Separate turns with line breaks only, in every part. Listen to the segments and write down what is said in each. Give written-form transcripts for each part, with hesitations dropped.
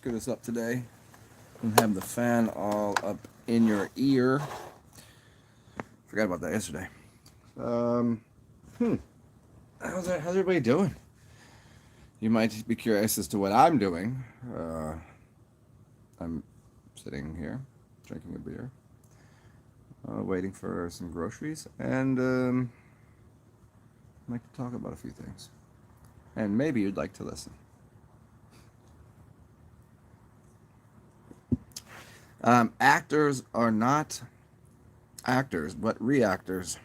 screw this up today and have the fan all up in your ear. Forgot about that yesterday. How's everybody doing? You might be curious as to what I'm doing. I'm sitting here, drinking a beer, waiting for some groceries, and I'd like to talk about a few things. And maybe you'd like to listen. Actors are not actors, but reactors.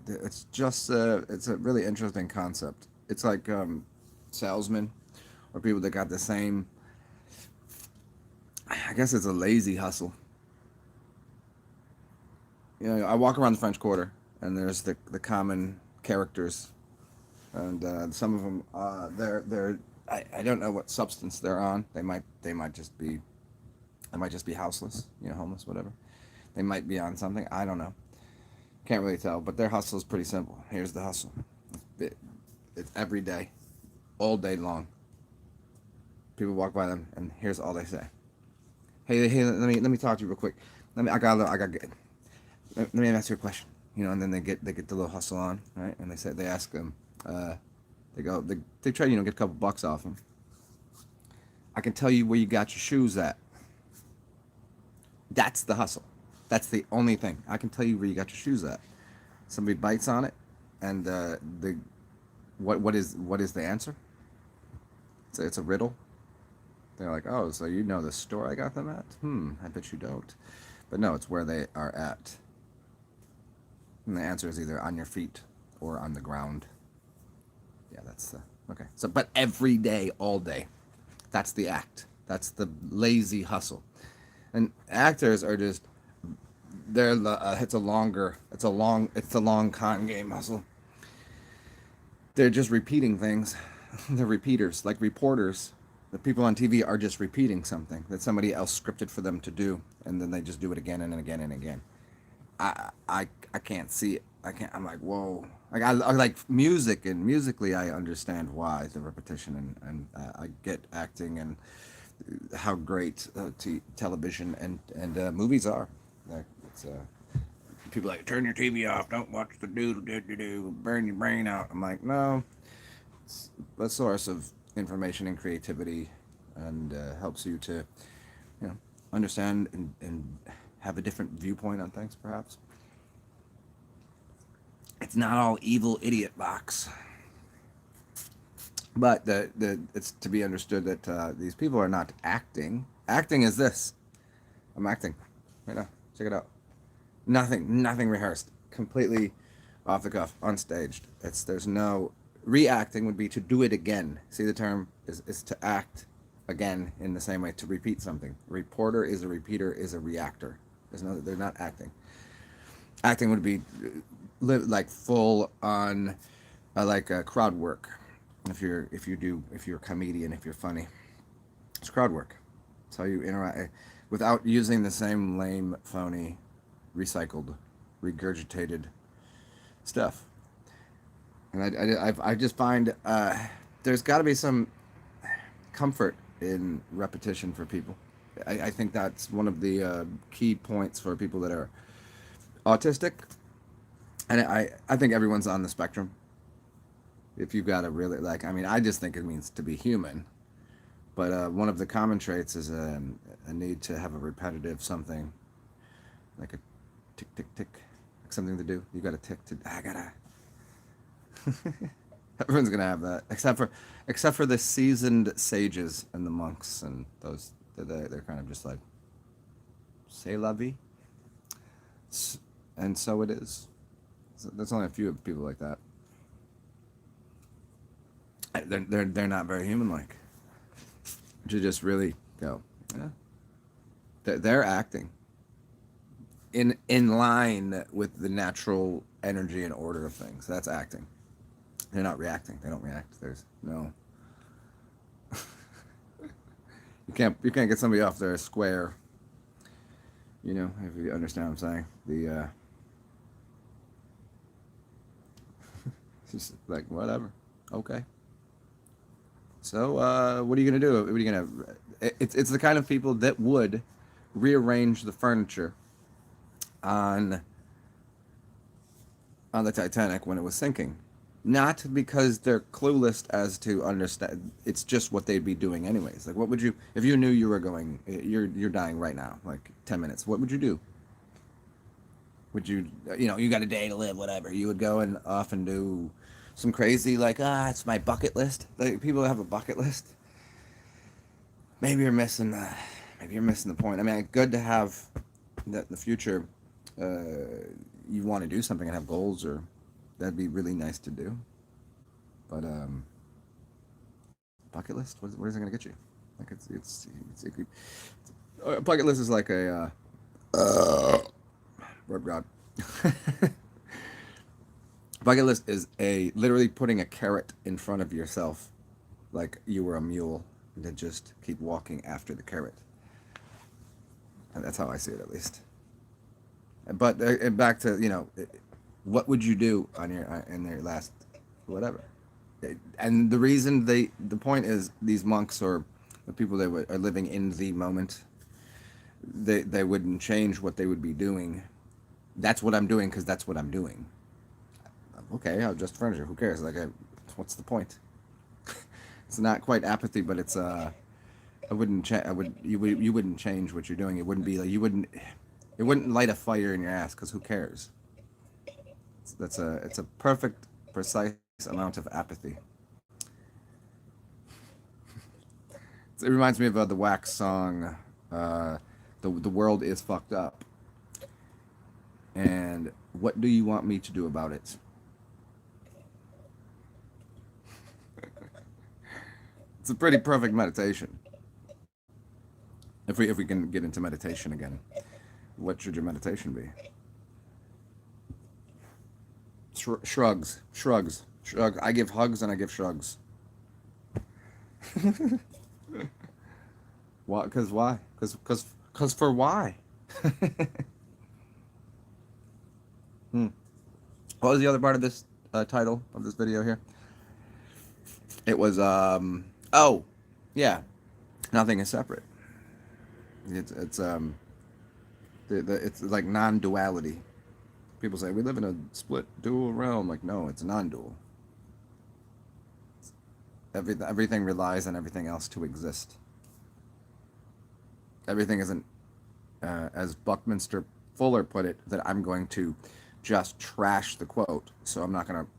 It's just it's a really interesting concept. It's like salesmen or people that got the same. I guess it's a lazy hustle. You know, I walk around the French Quarter, and there's the common characters, and some of them they're I don't know what substance they're on. They might just be houseless, you know, homeless, whatever. They might be on something. I don't know. Can't really tell, but their hustle is pretty simple. Here's the hustle. It's every day, all day long. People walk by them, and here's all they say. Hey, let me talk to you real quick. Let me ask you a question. You know, and then they get the little hustle on, right? And they ask them, they try to get a couple bucks off them. I can tell you where you got your shoes at. That's the hustle. That's the only thing. I can tell you where you got your shoes at. Somebody bites on it, and what is the answer? It's a riddle. They're like, oh, so you know the store I got them at? I bet you don't. But no, it's where they are at. And the answer is either on your feet or on the ground. Yeah, that's okay. So, but every day, all day, that's the act. That's the lazy hustle. And actors are just it's a long con game hustle. They're just repeating things. They're repeaters, like reporters. The people on TV are just repeating something that somebody else scripted for them to do, and then they just do it again and again and again. I can't see it. I'm like, whoa. Like I like music, and musically I understand why the repetition, and I get acting and how great television and movies are. It's people like, turn your TV off, don't watch the do, burn your brain out. I'm like, no, it's a source of information and creativity, and helps you to, understand and have a different viewpoint on things, perhaps. It's not all evil idiot box. But it's to be understood that these people are not acting. Acting is this. I'm acting right now. Check it out. Nothing rehearsed. Completely off the cuff, unstaged. There's no reacting would be to do it again. See, the term is to act again in the same way, to repeat something. A reporter is a repeater, is a reactor. They're not acting. Acting would be like full on like crowd work. If you're a comedian, if you're funny, it's crowd work. It's how you interact without using the same lame, phony, recycled, regurgitated stuff. And I just find there's got to be some comfort in repetition for people. I think that's one of the key points for people that are autistic, and I think everyone's on the spectrum. If you've got a really I just think it means to be human. But one of the common traits is a need to have a repetitive something, like a tick, tick, tick, like something to do. You got a tick to, I gotta. Everyone's gonna have that, except for the seasoned sages and the monks, and those they're kind of just like, c'est la vie, and so it is. So there's only a few people like that. They're not very human-like. To just really go, yeah. They're acting in line with the natural energy and order of things. That's acting. They're not reacting. They don't react. There's no. You can't get somebody off their square. If you understand what I'm saying. The it's just like, whatever. Okay. So what are you gonna do? What are you gonna? It's the kind of people that would rearrange the furniture on the Titanic when it was sinking. Not because they're clueless as to understand. It's just what they'd be doing anyways. Like, what would you if you knew you were going? You're dying right now, like 10 minutes. What would you do? Would you, you got a day to live, whatever. You would go and off and do some crazy, like, it's my bucket list. Like, people have a bucket list. Maybe you're missing, the point. I mean, good to have the future. You want to do something and have goals, or that'd be really nice to do. But bucket list, where's it gonna get you? Like, a bucket list is like Lord God. Bucket list is a literally putting a carrot in front of yourself, like you were a mule, and then just keep walking after the carrot. And that's how I see it, at least. But back to what would you do on your in their last whatever? And the point is, these monks or the people that are living in the moment, they wouldn't change what they would be doing. That's what I'm doing because that's what I'm doing. Okay, I'll adjust furniture. Who cares? Like, what's the point? It's not quite apathy, but it's I wouldn't I would you wouldn't change what you're doing. It wouldn't be like it wouldn't light a fire in your ass because who cares? It's a perfect, precise amount of apathy. It reminds me of the Wax song, the world is fucked up, and what do you want me to do about it? It's a pretty perfect meditation. If we can get into meditation again, what should your meditation be? Shrugs. I give hugs and I give shrugs. Why? Because why? Because for why? Hmm. What was the other part of this title of this video here? It was oh, yeah, nothing is separate. It's like non-duality. People say we live in a split dual realm. Like, no, it's non-dual. Everything relies on everything else to exist. Everything isn't, as Buckminster Fuller put it, that I'm going to just trash the quote. So I'm not going to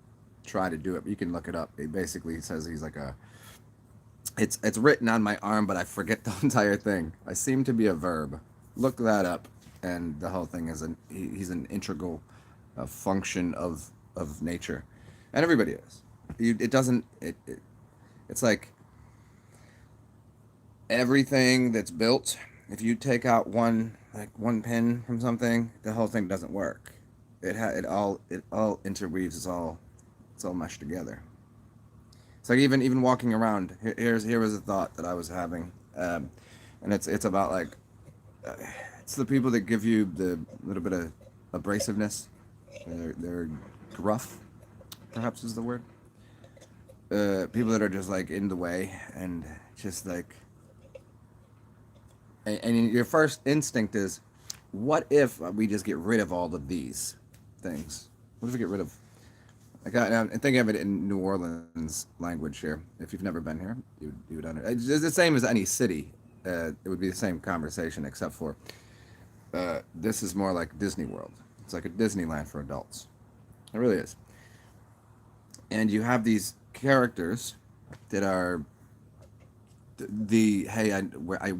try to do it. But you can look it up. He basically says he's like a. It's written on my arm, but I forget the entire thing. I seem to be a verb. Look that up, and the whole thing is he's an integral function of nature, and everybody is. It doesn't. It's like everything that's built. If you take out one pin from something, the whole thing doesn't work. It all interweaves. It's all meshed together. It's like even walking around. Here was a thought that I was having, and it's about like it's the people that give you the little bit of abrasiveness. They're gruff, perhaps is the word. People that are just like in the way and just like, and your first instinct is, what if we just get rid of all of these things? What if we get rid of? I'm thinking of it in New Orleans language here. If you've never been here, you would understand. It's the same as any city. It would be the same conversation, except for this is more like Disney World. It's like a Disneyland for adults. It really is. And you have these characters that are the hey, where I know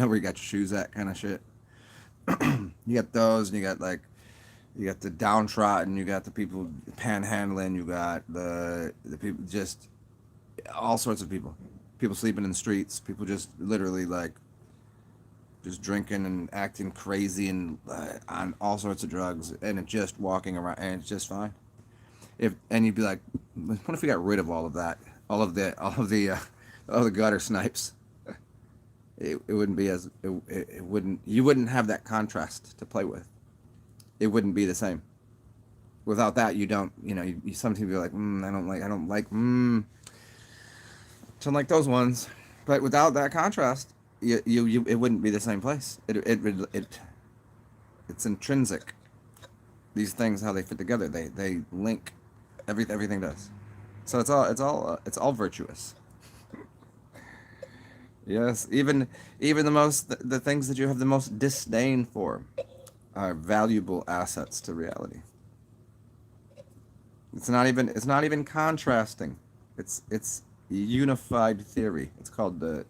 where you got your shoes at kind of shit. You got those, and you got the downtrodden, you got the people panhandling, you got the people, just all sorts of people sleeping in the streets, people just literally like just drinking and acting crazy and on all sorts of drugs, and it just walking around, and it's just fine. And you'd be like, what if we got rid of all of that, all the gutter snipes? It wouldn't be as it wouldn't you wouldn't have that contrast to play with. It wouldn't be the same. Without that, you don't, you some people are like, I don't like. So like those ones, but without that contrast, it wouldn't be the same place. It's intrinsic. These things, how they fit together, they link. Everything does. So it's all virtuous. Yes, even the things that you have the most disdain for are valuable assets to reality. It's not even contrasting. It's unified theory. It's called the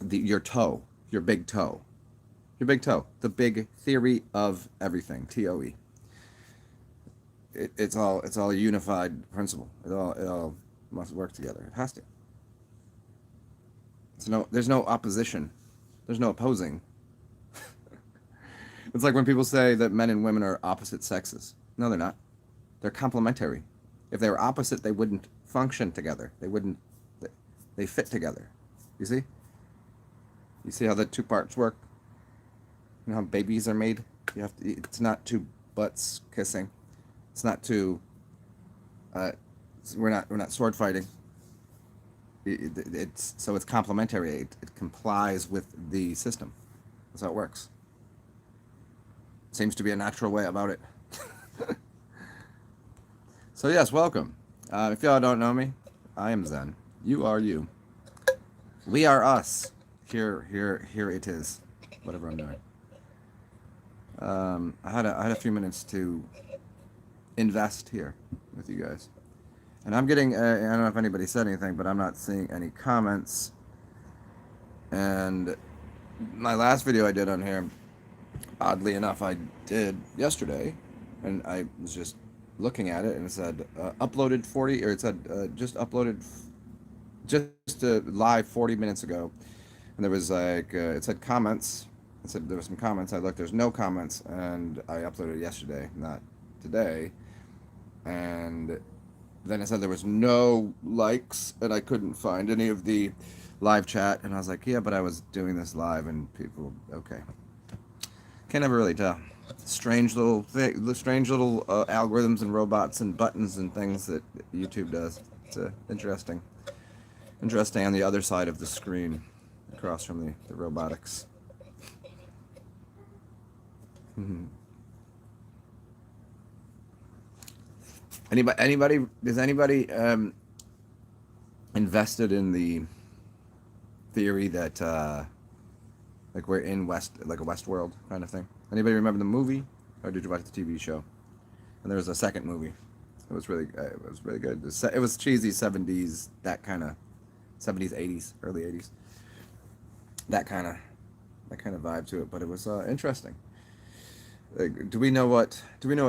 your toe, your big toe, your big toe, the big theory of everything. TOE. It's all a unified principle. It all must work together. It has to. There's no opposition. There's no opposing. It's like when people say that men and women are opposite sexes. No, they're not. They're complementary. If they were opposite, they wouldn't function together. They wouldn't. They fit together. You see? You see how the two parts work? You know how babies are made? You have to. It's not two butts kissing. It's not two. Uh, we're not sword fighting. It's complementary. It complies with the system. That's how it works. Seems to be a natural way about it. So yes, welcome. If y'all don't know me, I am Zen. You are you. We are us. Here it is. Whatever I'm doing. I had a few minutes to invest here with you guys, and I'm getting. I don't know if anybody said anything, but I'm not seeing any comments. And my last video I did on here, oddly enough, I did yesterday, and I was just looking at it, and it said uploaded 40, or it said just uploaded just live 40 minutes ago, and there was like it said comments. It said there was some comments. I looked, there's no comments, and I uploaded yesterday, not today, and then it said there was no likes, and I couldn't find any of the live chat, and I was like, yeah, but I was doing this live, and people, okay, can't never really tell. Strange little algorithms and robots and buttons and things that YouTube does. It's interesting on the other side of the screen, across from the robotics. Anybody does anybody invested in the theory that like we're in like a Westworld kind of thing? Anybody remember the movie, or did you watch the TV show? And there was a second movie. It was really good. It was cheesy 70s, that kind of 70s, 80s, early 80s. That kind of vibe to it, but it was interesting. Like, do we know what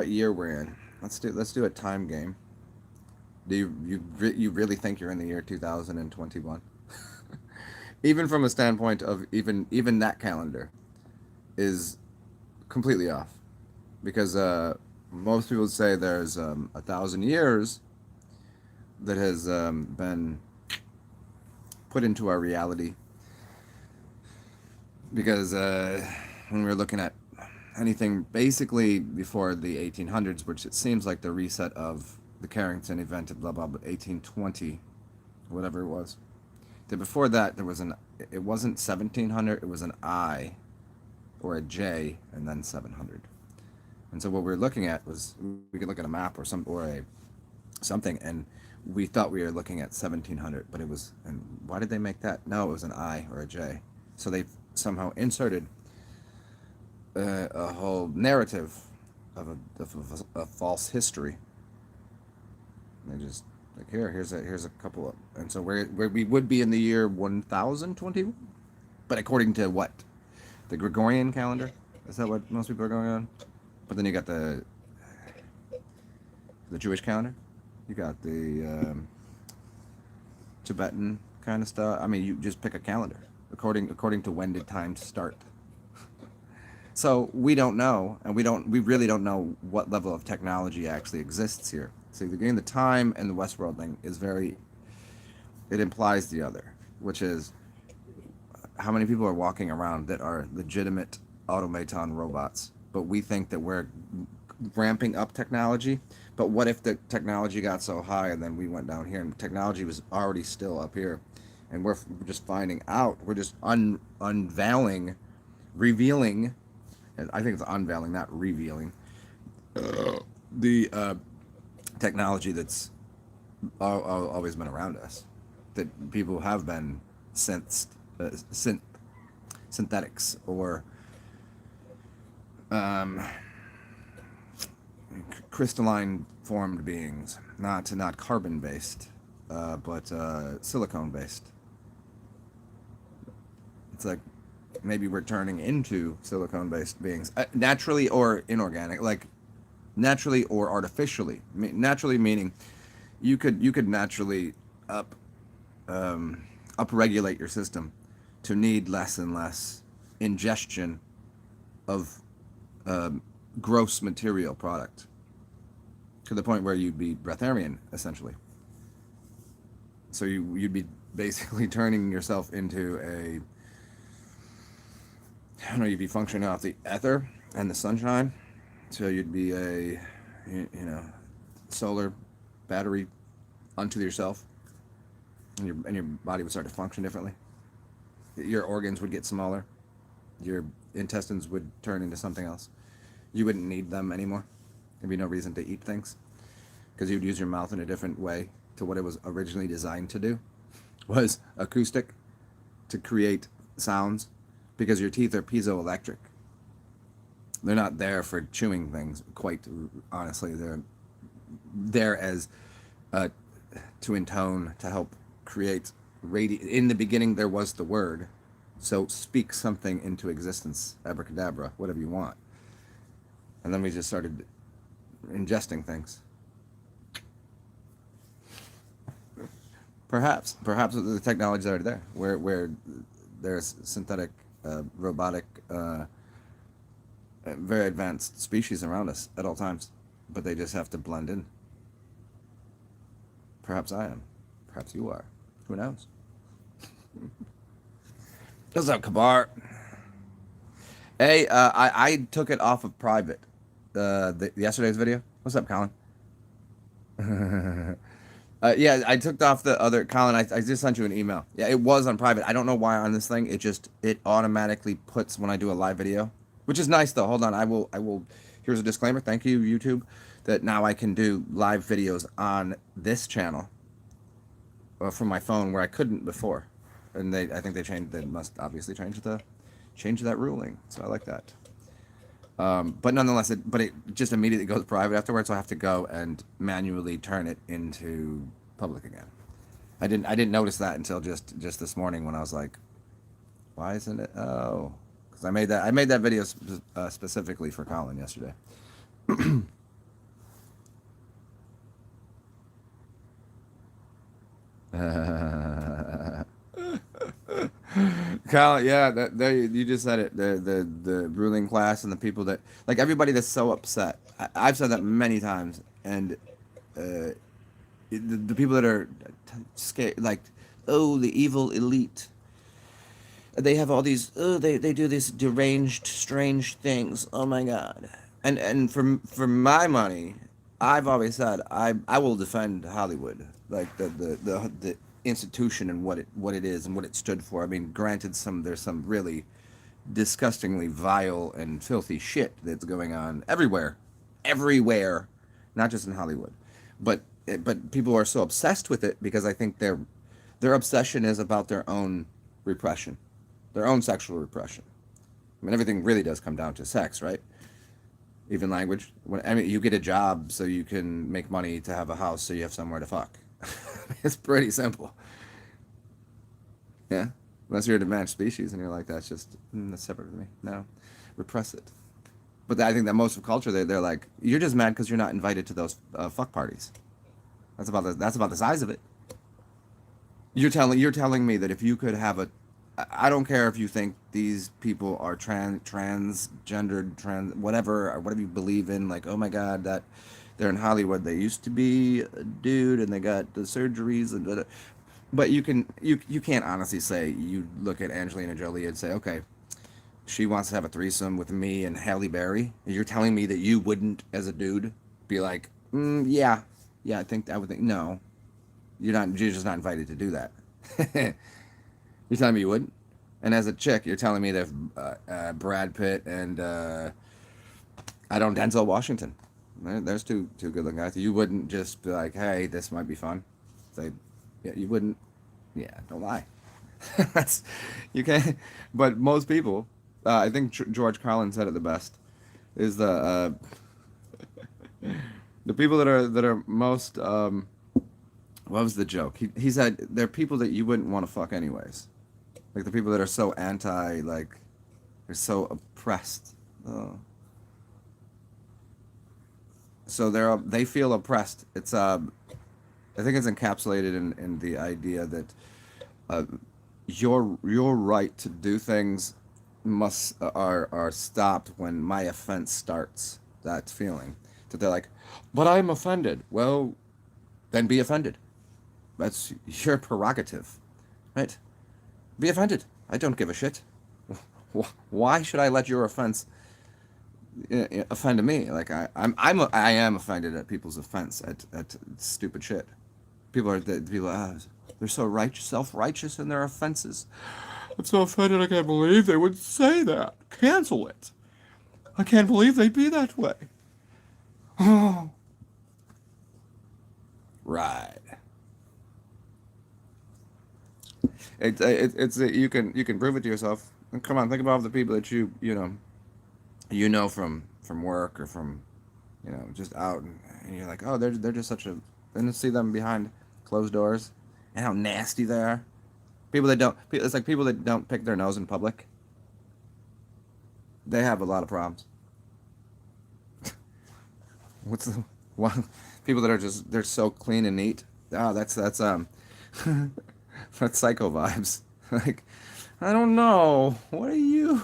year we're in? Let's do a time game. Do you really think you're in the year 2021? Even from a standpoint of even that calendar is completely off, because most people say there's 1,000 years that has been put into our reality, because when we're looking at anything basically before the 1800s, which it seems like the reset of the Carrington event of blah blah blah, 1820, whatever it was. That before that there was it wasn't 1700, it was an I or a J and then 700. And so what we were looking at was, we could look at a map or something, and we thought we were looking at 1700, but it was, and why did they make that? No, it was an I or a J. So they somehow inserted a whole narrative of a false history. And they just like, here's a couple of, and so where we would be in the year 1020, but according to what, the Gregorian calendar, is that what most people are going on? But then you got the Jewish calendar, you got the Tibetan kind of stuff. I mean, you just pick a calendar according to when did time start. So we don't know, and we really don't know what level of technology actually exists here. So again, the time and the Westworld thing is it implies the other, which is how many people are walking around that are legitimate automaton robots, but we think that we're ramping up technology. But what if the technology got so high and then we went down here and technology was already still up here, and we're just finding out, we're just unveiling, revealing, and I think it's unveiling, not revealing, the technology that's always been around us, that people have been synthetics or um, crystalline formed beings, not carbon based, but silicone based. It's like maybe we're turning into silicone based beings, naturally or inorganic, like naturally or artificially. Naturally meaning you could naturally up upregulate your system to need less and less ingestion of gross material product, to the point where you'd be breatharian essentially. So you'd be basically turning yourself into a, I don't know, you'd be functioning off the ether and the sunshine. So you'd be a, solar battery unto yourself, and your body would start to function differently. Your organs would get smaller. Your intestines would turn into something else. You wouldn't need them anymore. There'd be no reason to eat things, because you'd use your mouth in a different way to what it was originally designed to do, was acoustic, to create sounds, because your teeth are piezoelectric. They're not there for chewing things, quite honestly. They're there as to intone, to help create in the beginning there was the word, so speak something into existence, abracadabra, whatever you want. And then we just started ingesting things. Perhaps the technology's already there, where there's synthetic, robotic, very advanced species around us at all times, but they just have to blend in. Perhaps I am. Perhaps you are. Who knows? What's up, Kabar? Hey, I took it off of private. Yesterday's video. What's up, Colin? Yeah, I took off the other. Colin, I just sent you an email. Yeah, it was on private. I don't know why on this thing. It automatically puts when I do a live video, which is nice though. Hold on, I will. Here's a disclaimer. Thank you, YouTube, that now I can do live videos on this channel from my phone where I couldn't before. And I think they must obviously change that ruling. So I like that. But nonetheless, it just immediately goes private afterwards. So I have to go and manually turn it into public again. I didn't notice that until just this morning, when I was like, why isn't it? Oh, because I made that video specifically for Colin yesterday. Colin, yeah, you just said it. The ruling class and the people that, like, everybody that's so upset. I've said that many times, and the people that are scared, like, oh, the evil elite. They have all these. Oh, they do these deranged, strange things. Oh my God. And for my money, I've always said I will defend Hollywood, like the institution and what it is and what it stood for. I mean, granted, there's some really disgustingly vile and filthy shit that's going on everywhere, not just in Hollywood, but people are so obsessed with it because I think their obsession is about their own repression, their own sexual repression. I mean, everything really does come down to sex, right? Even language. I mean, you get a job so you can make money to have a house so you have somewhere to fuck. It's pretty simple. Yeah. Unless you're a demand species and you're like, that's separate from me. No. Repress it. But I think that most of culture, they're like, you're just mad because you're not invited to those fuck parties. That's about the size of it. You're telling me that if you could have I don't care if you think these people are transgendered, whatever, or whatever you believe in, like, oh my God, that they're in Hollywood, they used to be a dude and they got the surgeries and but you can't honestly say, you look at Angelina Jolie and say, okay, she wants to have a threesome with me and Halle Berry. You're telling me that you wouldn't, as a dude, be like, yeah, yeah, I would think, no, you're just not invited to do that. You're telling me you wouldn't? And as a chick, you're telling me that Brad Pitt and I don't Denzel Washington. There's two good looking guys. You wouldn't just be like, hey, this might be fun. Say, yeah, you wouldn't. Yeah, don't lie. That's you can't. But most people, I think George Carlin said it the best. Is the people that are most what was the joke? He said they're people that you wouldn't want to fuck anyways. Like the people that are so anti, like they're so oppressed. So they feel oppressed. It's I think it's encapsulated in the idea that uh, your right to do things must are stopped when my offense starts. That feeling that they're like, but I'm offended. Well, then be offended. That's your prerogative, right? Be offended. I don't give a shit. Why should I let your offense offend me? Like I am offended at people's offense at stupid shit. They're so righteous, self-righteous in their offenses. I'm so offended. I can't believe they would say that. Cancel it. I can't believe they'd be that way. Oh, right. It's you can prove it to yourself. And come on, think about the people that you know from work or from just out, and you're like, oh, they're just such a. Then to see them behind closed doors, and how nasty they are. People that don't. It's like people that don't pick their nose in public. They have a lot of problems. What's the one? People that are just they're so clean and neat. Oh, that's that's psycho vibes. Like, I don't know. What are you?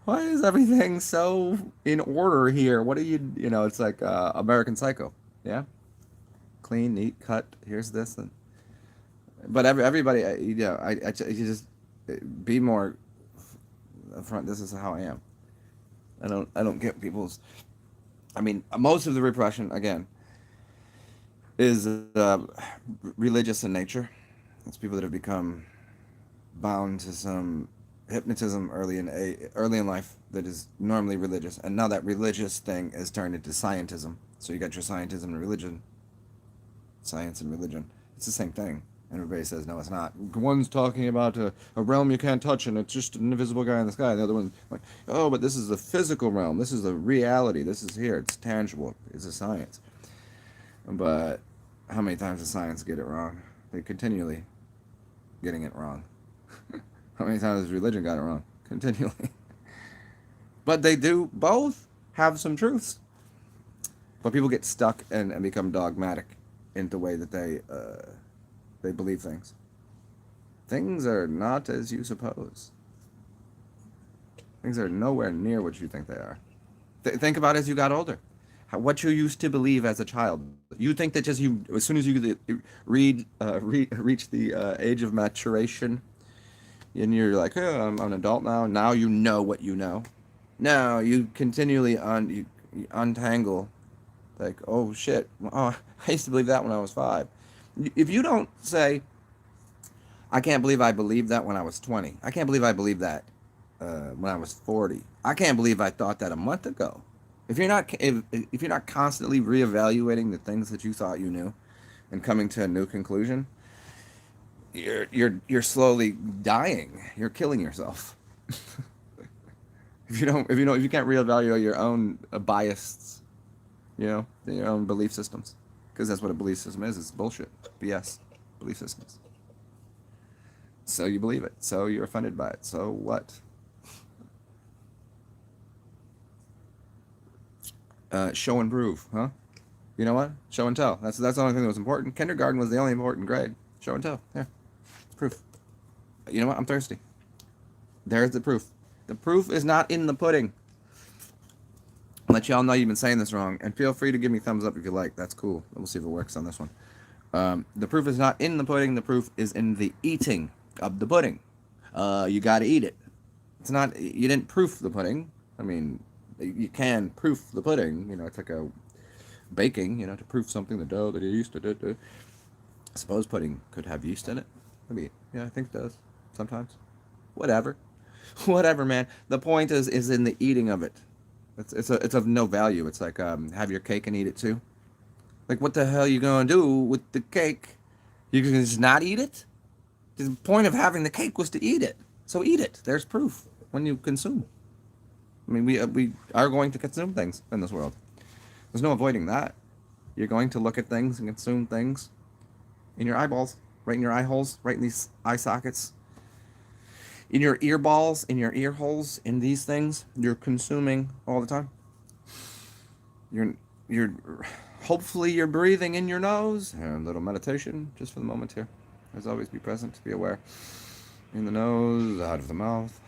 Why is everything so in order here? What are you? It's like American Psycho. Yeah, clean, neat, cut. Here's this, but everybody, you just be more upfront. This is how I am. I don't get people's. I mean, most of the repression again is religious in nature. It's people that have become bound to some hypnotism early in life that is normally religious, and now that religious thing is turned into scientism. So you got your scientism and religion, science and religion. It's the same thing. And everybody says no, it's not. One's talking about a realm you can't touch, and it's just an invisible guy in the sky. And the other one's like, oh, but this is the physical realm. This is the reality. This is here. It's tangible. It's a science. But how many times does science get it wrong? They continually getting it wrong. How many times has religion got it wrong? Continually. But they do both have some truths. But people get stuck and become dogmatic in the way that they believe things. Things are not as you suppose. Things are nowhere near what you think they are. Think about it as you got older. What you used to believe as a child. You think that as soon as you reach the age of maturation, and you're like, oh, I'm an adult now. Now you know what you know. No, you continually you untangle. Like, oh shit. Oh, I used to believe that when I was 5. If you don't say, I can't believe I believed that when I was 20. I can't believe I believed that when I was 40. I can't believe I thought that a month ago. If you're not constantly reevaluating the things that you thought you knew and coming to a new conclusion, you're slowly dying. You're killing yourself. If you can't reevaluate your own biases, your own belief systems, because that's what a belief system is. It's bullshit, BS, belief systems. So you believe it. So you're offended by it. So what? Show and prove, huh? You know what? Show and tell. That's the only thing that was important. Kindergarten was the only important grade. Show and tell. Yeah, proof. You know what? I'm thirsty. There's the proof. The proof is not in the pudding. I'll let y'all know you've been saying this wrong, and feel free to give me thumbs up if you like. That's cool. We'll see if it works on this one. The proof is not in the pudding. The proof is in the eating of the pudding. You got to eat it. It's not, you didn't proof the pudding. I mean, you can proof the pudding. You know, it's like a baking. You know, to proof something, the dough, the yeast. I suppose pudding could have yeast in it. Maybe, yeah, I think it does sometimes. Whatever, whatever, man. The point is in the eating of it. It's of no value. It's like have your cake and eat it too. Like what the hell you gonna do with the cake? You can just not eat it. The point of having the cake was to eat it. So eat it. There's proof when you consume. I mean, we are going to consume things in this world. There's no avoiding that. You're going to look at things and consume things in your eyeballs, right in your eye holes, right in these eye sockets, in your ear balls, in your ear holes, in these things. You're consuming all the time. You're hopefully you're breathing in your nose. And a little meditation just for the moment here. As always, be present, be aware. In the nose, out of the mouth.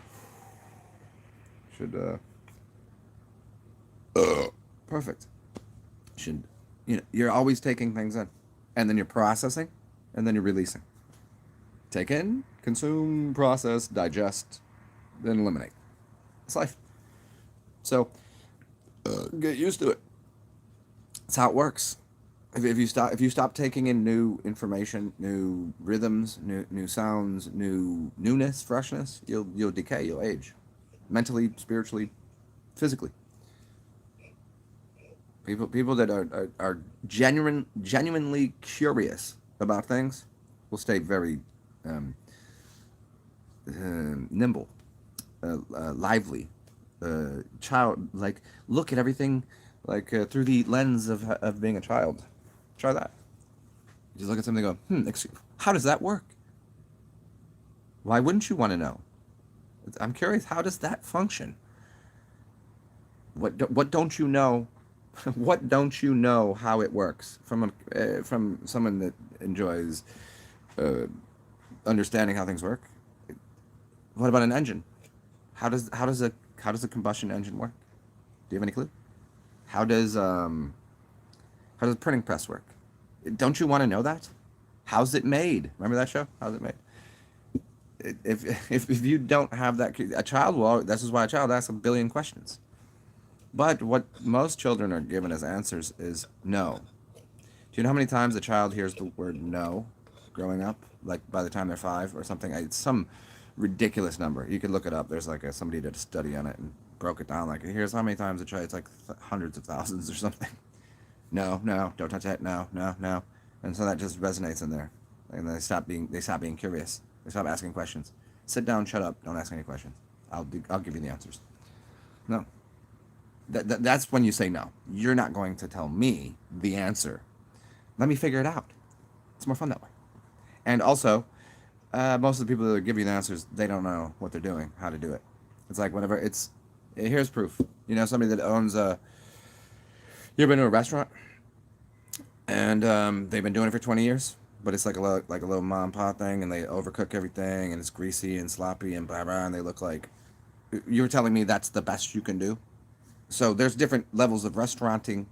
Should perfect. Should you're always taking things in, and then you're processing, and then you're releasing. Take in, consume, process, digest, then eliminate. It's life. So get used to it. That's how it works. If you stop taking in new information, new rhythms, new sounds, newness, freshness, you'll decay, you'll age, mentally, spiritually, physically. People that are genuinely curious about things will stay very um, nimble, lively, child like look at everything like through the lens of being a child. Try that. Just look at something and go, how does that work? Why wouldn't you want to know? I'm curious, how does that function? What don't you know? What don't you know how it works from someone that enjoys uh, understanding how things work? What about an engine? How does a combustion engine work? Do you have any clue? How does a printing press work? Don't you want to know that? How's it made? Remember that show? How's it made? If you don't have that, a child will. This is why a child asks a billion questions. But what most children are given as answers is no. Do you know how many times a child hears the word no growing up? Like by the time they're 5 or something? It's some ridiculous number. You could look it up. There's like somebody did a study on it and broke it down. Like here's how many times a child. It's like hundreds of thousands or something. No, no, don't touch that. No, no, no. And so that just resonates in there. And they stop being curious. They stop asking questions. Sit down, shut up, don't ask any questions. I'll give you the answers. No. That's when you say no. You're not going to tell me the answer. Let me figure it out. It's more fun that way. And also, most of the people that give you the answers, they don't know what they're doing, how to do it. It's like whenever here's proof. You know, somebody that owns a. You ever been to a restaurant? And they've been doing it for 20 years, but it's like a little mom and pop thing, and they overcook everything, and it's greasy and sloppy and blah blah, and they look like. You were telling me that's the best you can do. So there's different levels of restaurateuring,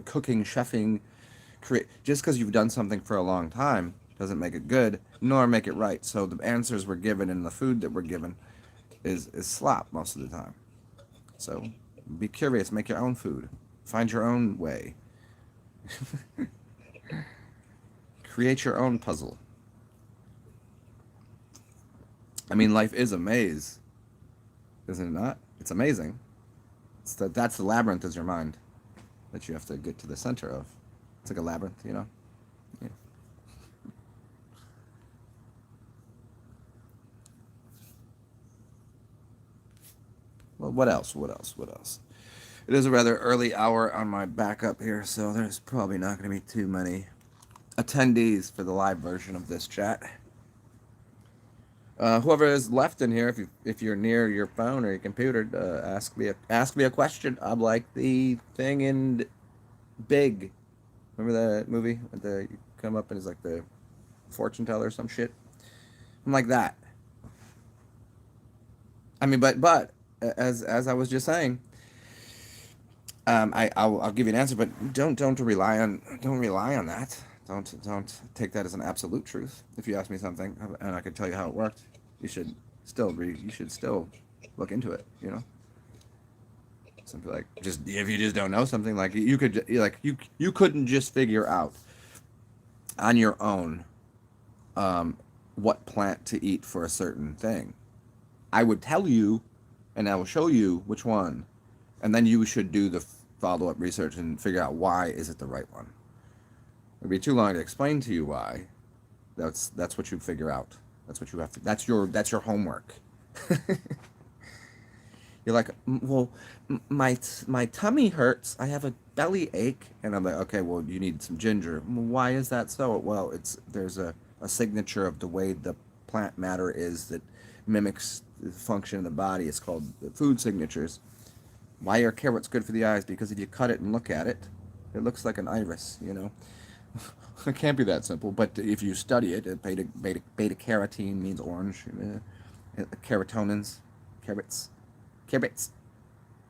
cooking, chefing. Just because you've done something for a long time doesn't make it good, nor make it right. So the answers we're given and the food that we're given is slop most of the time. So be curious, make your own food, find your own way, create your own puzzle. I mean, life is a maze, isn't it not? It's amazing. That's the labyrinth is your mind that you have to get to the center of. It's like a labyrinth, you know? Yeah. Well, what else? What else? What else? It is a rather early hour on my backup here, so there's probably not going to be too many attendees for the live version of this chat. Whoever is left in here, if you're near your phone or your computer, ask me a question. I'm like the thing in Big. Remember that movie? You come up and it's like the fortune teller or some shit. I'm like that. I mean, but as I was just saying, I'll give you an answer, but don't rely on that. Don't take that as an absolute truth. If you ask me something and I can tell you how it worked, you should Still, you should still look into it. You know, something like just if you just don't know something, like you could like you couldn't just figure out on your own what plant to eat for a certain thing. I would tell you, and I will show you which one, and then you should do the follow up research and figure out why is it the right one. It'd be too long to explain to you why. That's what you figure out. That's what you have to. That's your homework. You're like, well, my tummy hurts. I have a belly ache, and I'm like, okay, well, you need some ginger. Why is that so? Well, there's a signature of the way the plant matter is that mimics the function of the body. It's called the food signatures. Why are carrots good for the eyes? Because if you cut it and look at it, it looks like an iris. You know, it can't be that simple. But if you study it, beta carotene means orange. Carotonins, carrots. Carrots.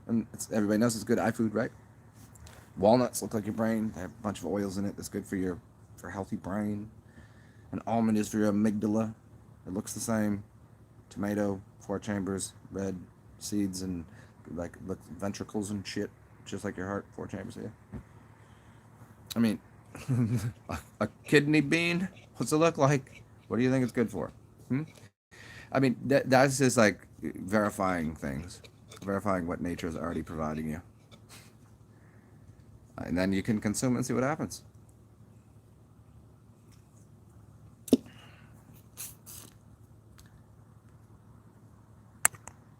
And everybody knows it's good eye food, right? Walnuts look like your brain. They have a bunch of oils in it that's good for healthy brain. An almond is for your amygdala. It looks the same. Tomato, 4 chambers, red seeds and like ventricles and shit, just like your heart, 4 chambers. Yeah. I mean, a kidney bean. What's it look like? What do you think it's good for? Hmm? I mean, that's just like verifying things, verifying what nature is already providing you, and then you can consume it and see what happens.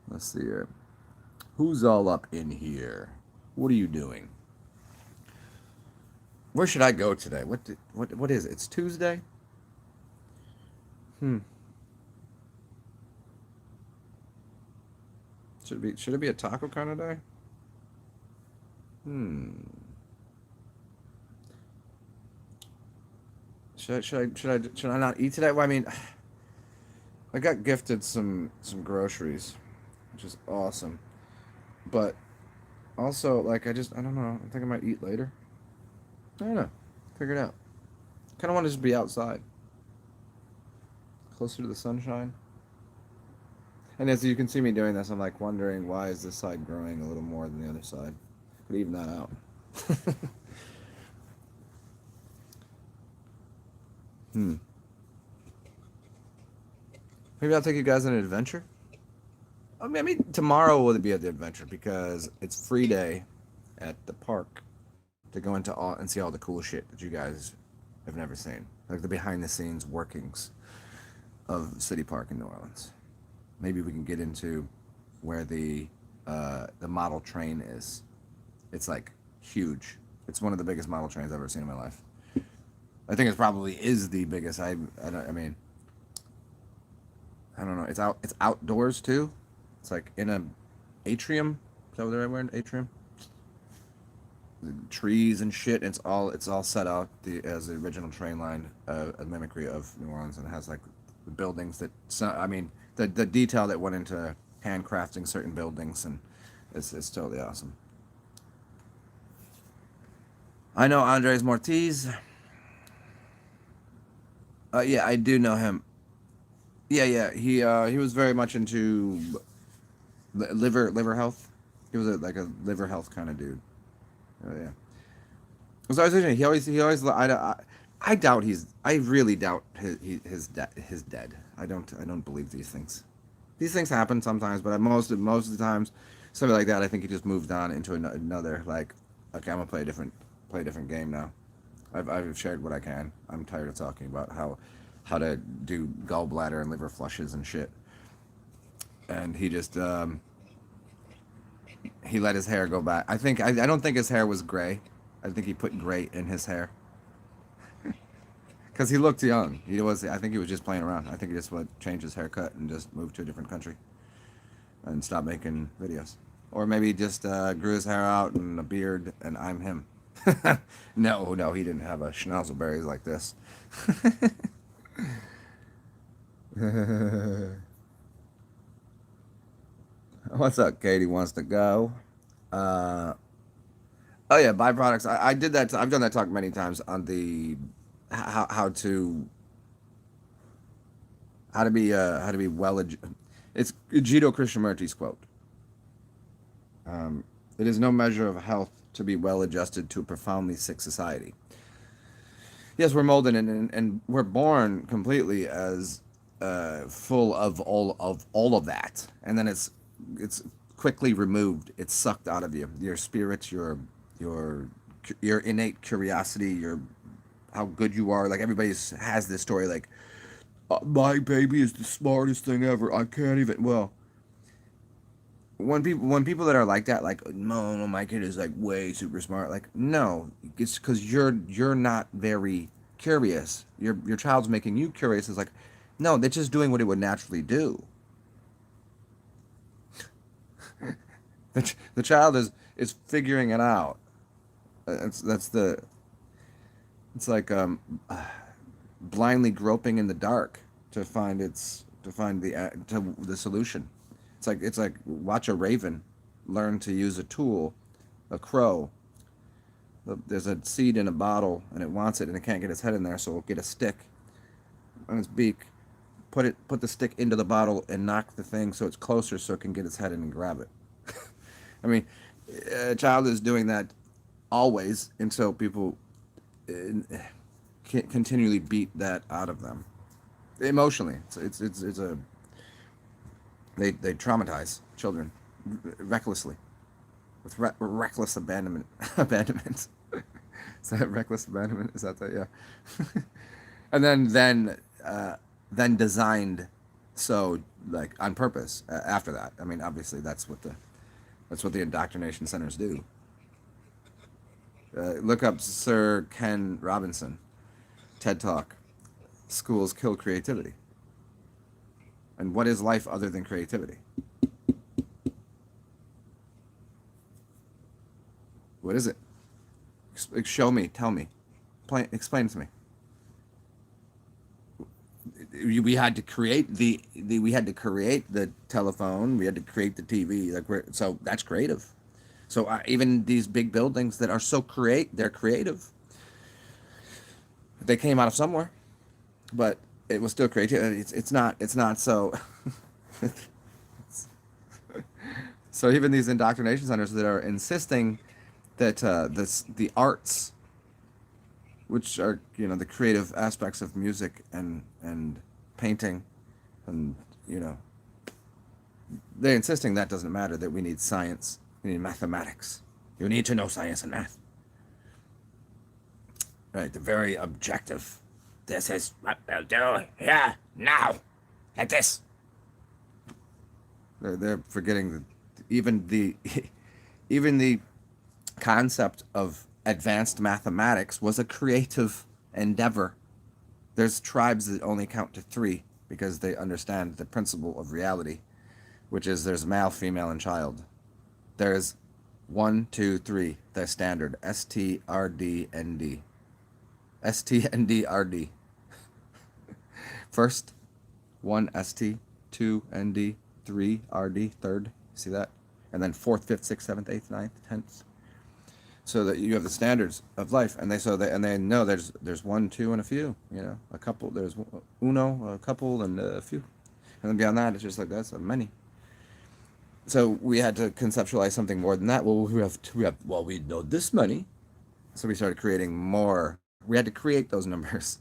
Let's see here. Who's all up in here? What are you doing? Where should I go today? What is it? It's Tuesday. Hmm. Should it be a taco kind of day? Hmm. Should I not eat today? Well, I mean, I got gifted some groceries, which is awesome. But also, like, I don't know. I think I might eat later. I don't know. Figure it out. Kind of want to just be outside, closer to the sunshine. And as you can see me doing this, I'm like wondering why is this side growing a little more than the other side. Could even that out. Hmm. Maybe I'll take you guys on an adventure. I mean, tomorrow will be the adventure because it's free day at the park to go into all and see all the cool shit that you guys have never seen, like the behind the scenes workings of City Park in New Orleans. Maybe we can get into where the model train is. It's like huge. It's one of the biggest model trains I've ever seen in my life. I think it probably is the biggest. I mean, I don't know. It's outdoors too. It's like in a atrium. Is that what the right word? Atrium. Trees and shit. It's all set out as the original train line, a mimicry of New Orleans, and it has like the buildings that. So, I mean, the detail that went into handcrafting certain buildings, and it's totally awesome. I know Andres Mortiz. Yeah, I do know him. Yeah, yeah. He was very much into liver health. He was like a liver health kind of dude. Oh yeah. So I was thinking, he always I doubt I really doubt his dead. I don't believe these things. These things happen sometimes, but most of the times, something like that, I think he just moved on into another like, okay, I'm gonna play a different game now. I've shared what I can. I'm tired of talking about how to do gallbladder and liver flushes and shit. And he just he let his hair go back. I don't think his hair was gray. I think he put gray in his hair because he looked young. He was. I think he was just playing around. I think he just would change his haircut and just move to a different country and stop making videos. Or maybe he just grew his hair out and a beard, and I'm him. No, no, he didn't have a schnauzelberries like this. What's up, Katie? Wants to go? Uh, oh yeah, byproducts. I did that. I've done that talk many times on the how to how to be well. It's Jiddu Krishnamurti's quote. It is no measure of health to be well adjusted to a profoundly sick society. Yes, we're molded and we're born completely as full of all of that, and then it's quickly removed. It's sucked out of you. Your spirit, your your innate curiosity, your how good you are. Like everybody has this story. Like my baby is the smartest thing ever. I can't even. Well, when people that are like that, like no, my kid is like way super smart. Like no, it's because you're not very curious. Your child's making you curious. It's like no, they're just doing what it would naturally do. The child is figuring it out. That's the it's like blindly groping in the dark to find the solution. It's like watch a raven learn to use a tool, a crow. There's a seed in a bottle and it wants it and it can't get its head in there, so it'll get a stick on its beak, put the stick into the bottle and knock the thing so it's closer so it can get its head in and grab it. I mean, a child is doing that always until people continually beat that out of them emotionally. It's a they traumatize children recklessly with reckless abandonment. Abandonment. Is that reckless abandonment? Is that yeah? And then designed so like on purpose after that. I mean, obviously that's what the indoctrination centers do. Look up Sir Ken Robinson, TED Talk. Schools kill creativity. And what is life other than creativity? What is it? Show me. Tell me. Explain to me. We had to create we had to create the telephone. We had to create the TV. So that's creative. So even these big buildings that are they're creative. They came out of somewhere, but it was still creative. It's not so. So even these indoctrination centers that are insisting that the arts, which are the creative aspects of music and painting, and they're insisting that doesn't matter, that we need science, we need mathematics. You need to know science and math. Right, the very objective. This is what we'll do here now, like this. They're forgetting that even the even the concept of advanced mathematics was a creative endeavor. There's tribes that only count to 3 because they understand the principle of reality, which is there's male, female, and child. There's 1, 2, 3, the standard STRDND. STNDRD. First, 1 ST, 2 ND, 3 RD, third. See that? And then 4th, 5th, 6th, 7th, 8th, 9th, 10th. So that you have the standards of life, and they know there's 1, 2, and a few. A couple. There's uno, a couple, and a few, and then beyond that, it's just like that's many. So we had to conceptualize something more than that. Well, we know this many, so we started creating more. We had to create those numbers.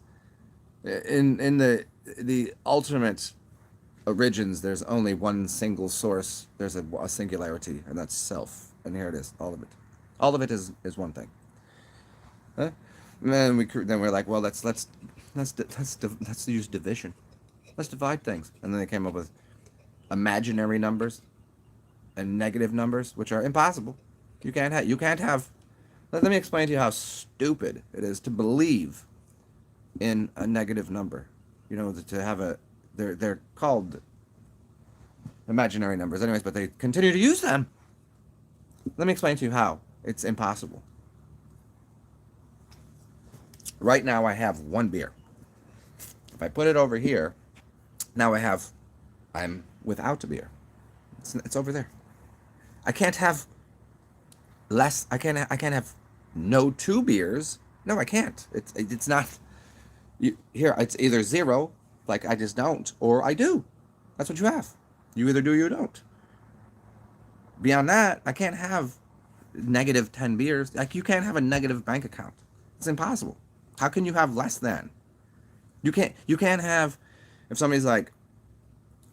In the ultimate origins, there's only one single source. There's a singularity, and that's self. And here it is, all of it. All of it is one thing. Huh? And then we're like, well, let's use division. Let's divide things. And then they came up with imaginary numbers and negative numbers, which are impossible. You can't have. Let me explain to you how stupid it is to believe in a negative number. To have they're called imaginary numbers anyways, but they continue to use them. Let me explain to you how. It's impossible. Right now I have 1 beer. If I put it over here, now I'm without a beer. It's over there. I can't have less. I can't have no 2 beers. No, I can't. It's not. Here, it's either 0, like I just don't, or I do. That's what you have. You either do or you don't. Beyond that, I can't have negative 10 beers. Like, you can't have a negative bank account. It's impossible. How can you have less than? You can't have, if somebody's like,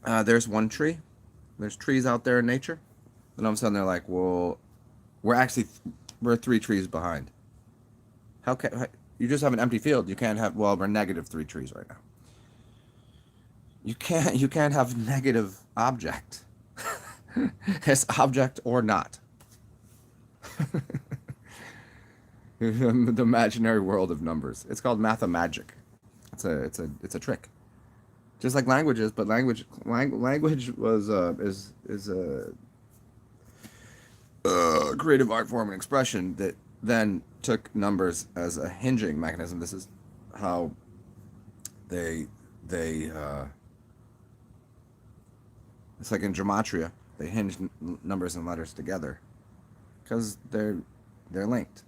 there's one tree, there's trees out there in nature, then all of a sudden they're like, well, we're actually, we're 3 trees behind. You just have an empty field. You can't have, well, we're negative 3 trees right now. You can't have negative object. It's object or not. The imaginary world of numbers. It's called mathemagic. It's a trick. Just like languages, but language was is a creative art form and expression that then took numbers as a hinging mechanism. This is how they they it's like in gematria, they hinge numbers and letters together because they're linked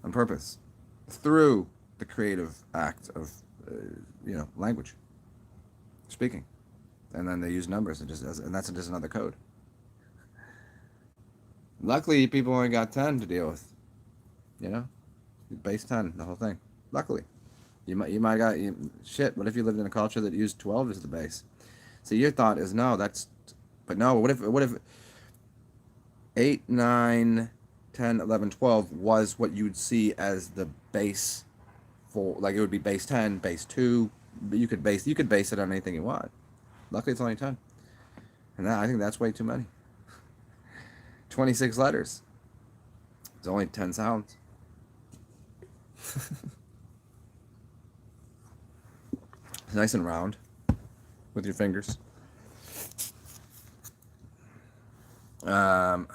on purpose through the creative act of language, speaking, and then they use numbers and that's just another code. Luckily, people only got 10 to deal with, you know, base 10, the whole thing. Luckily, you might got shit. What if you lived in a culture that used 12 as the base? So your thought is no, but no. What if 8, 9, 10, 11, 12 was what you'd see as the base for, like, it would be base 10, base 2. But you could base it on anything you want. Luckily, it's only 10, and I think that's way too many. 26 letters. It's only 10 sounds. It's nice and round with your fingers. Um,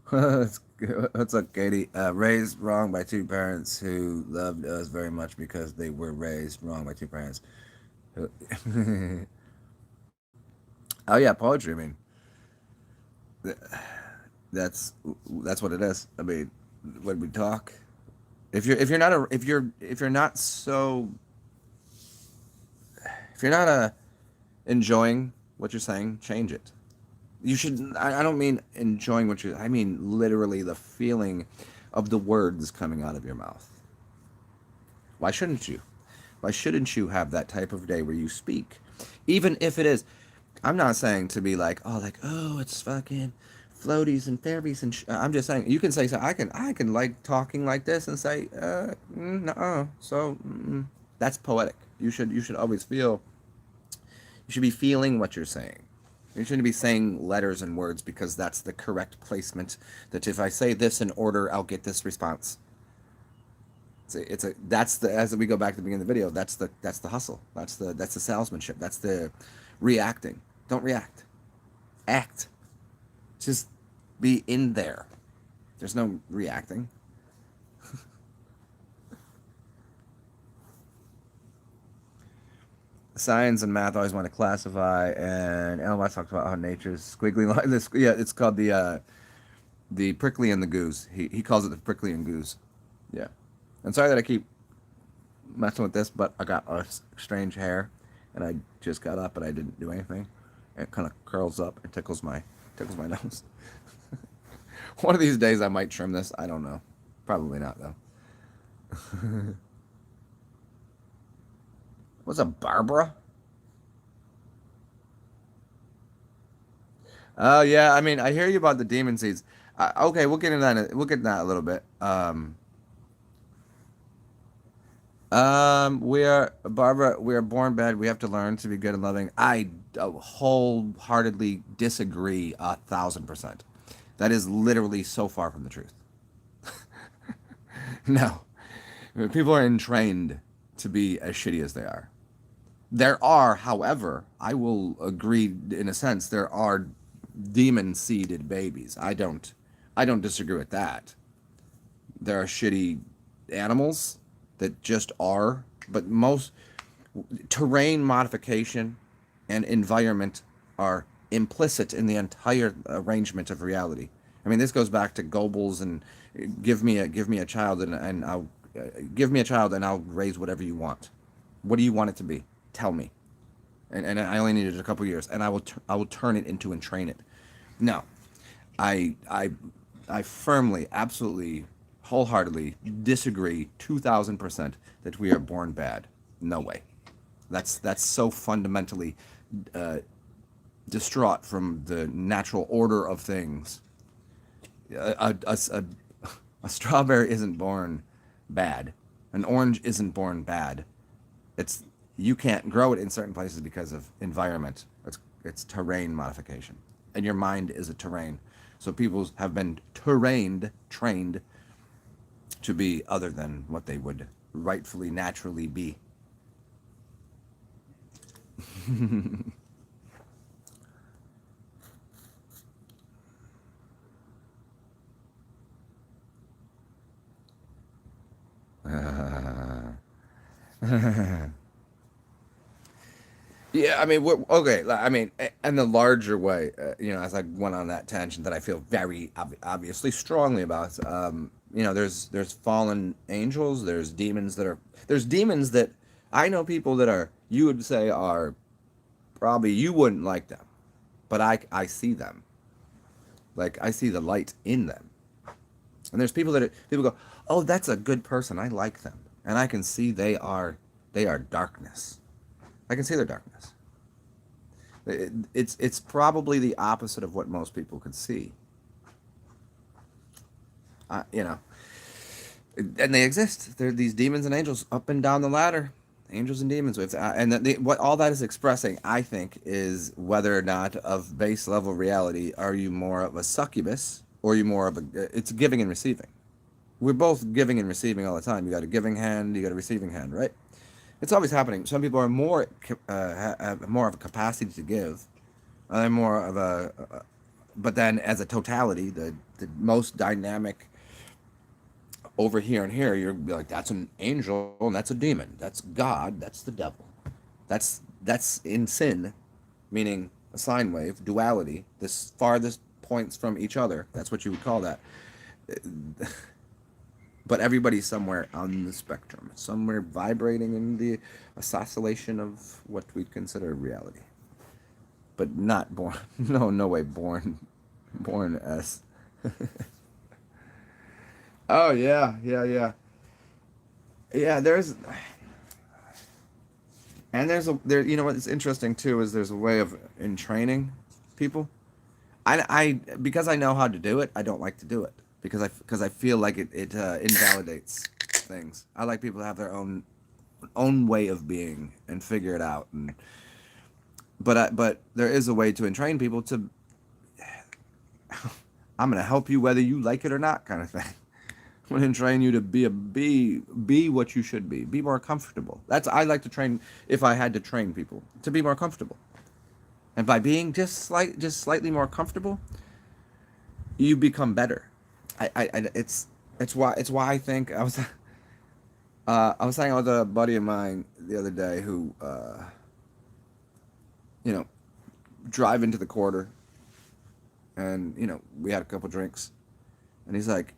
What's up, Katie? Raised wrong by 2 parents who loved us very much because they were raised wrong by 2 parents. Oh yeah, poetry. I mean, that's that's what it is. I mean, when we talk, if you're not enjoying what you're saying, change it. You should. I don't mean enjoying I mean literally the feeling of the words coming out of your mouth. Why shouldn't you? Why shouldn't you have that type of day where you speak, even if it is? I'm not saying to be like, oh, it's fucking floaties and fairies and. I'm just saying you can say so. I can like talking like this and say, no. So that's poetic. You should always feel. You should be feeling what you're saying. You shouldn't be saying letters and words because that's the correct placement. That if I say this in order, I'll get this response. That's the, as we go back to the beginning of the video, that's the hustle. That's the salesmanship. That's the reacting. Don't react. Act. Just be in there. There's no reacting. Science and math always want to classify, and Elon talks about how nature's squiggly line. Yeah, it's called the prickly and the goose. He calls it the prickly and goose. Yeah. I'm sorry that I keep messing with this, but I got a strange hair, and I just got up and I didn't do anything. It kind of curls up and tickles my nose. One of these days I might trim this. I don't know. Probably not though. What's up, Barbara? Oh yeah, I mean, I hear you about the demon seeds. Okay, we'll get into that. We'll get into that a little bit. We are Barbara. We are born bad. We have to learn to be good and loving. I wholeheartedly disagree 1,000%. That is literally so far from the truth. No, people are entrained to be as shitty as they are. There are, however, I will agree in a sense, there are demon seeded babies. I don't disagree with that. There are shitty animals that just are, but most terrain modification and environment are implicit in the entire arrangement of reality. I mean, this goes back to Goebbels and give me a child and I'll give me a child and I'll raise whatever you want. What do you want it to be? Tell me. And I only needed a couple years, and I will turn it into and train it. No, I I I firmly, absolutely, wholeheartedly disagree 2,000% that we are born bad. No way. That's so fundamentally uh, distraught from the natural order of things. A strawberry isn't born bad. An orange isn't born bad. It's you can't grow it in certain places because of environment. It's terrain modification, and your mind is a terrain. So people have been trained to be other than what they would rightfully, naturally be. Yeah, I mean, okay. I mean, in the larger way, as I went on that tangent that I feel very obviously strongly about, there's fallen angels, there's demons that I know people that are you would say are probably you wouldn't like them, but I see them, like I see the light in them, and there's people go, oh, that's a good person, I like them, and I can see they are darkness. I can see their darkness. It's probably the opposite of what most people could see. Uh, you know, and they exist. They're these demons and angels up and down the ladder. Angels and demons. And what all that is expressing, I think, is whether or not of base level reality are you more of a succubus or are you more of a. It's giving and receiving. We're both giving and receiving all the time. You got a giving hand, you got a receiving hand, right? It's always happening. Some people are have more of a capacity to give. They're more of but then as a totality, the most dynamic over here and here, you're like that's an angel and that's a demon. That's God. That's the devil. That's in sin, meaning a sine wave, duality. This farthest points from each other. That's what you would call that. But everybody's somewhere on the spectrum, somewhere vibrating in the oscillation of what we'd consider reality, but not born. No, no way born as. Oh yeah, yeah, yeah, yeah. There's a there. You know what's interesting too is there's a way of in training people. I because I know how to do it, I don't like to do it because I feel like it invalidates things. I like people to have their own way of being and figure it out. But there is a way to entrain people to. I'm gonna help you whether you like it or not, kind of thing. I'm gonna train you to be what you should be. Be more comfortable. I like to train if I had to train people to be more comfortable. And by being just slightly more comfortable, you become better. It's why I think I was hanging out with a buddy of mine the other day who you know drive into the quarter, and we had a couple drinks, and he's like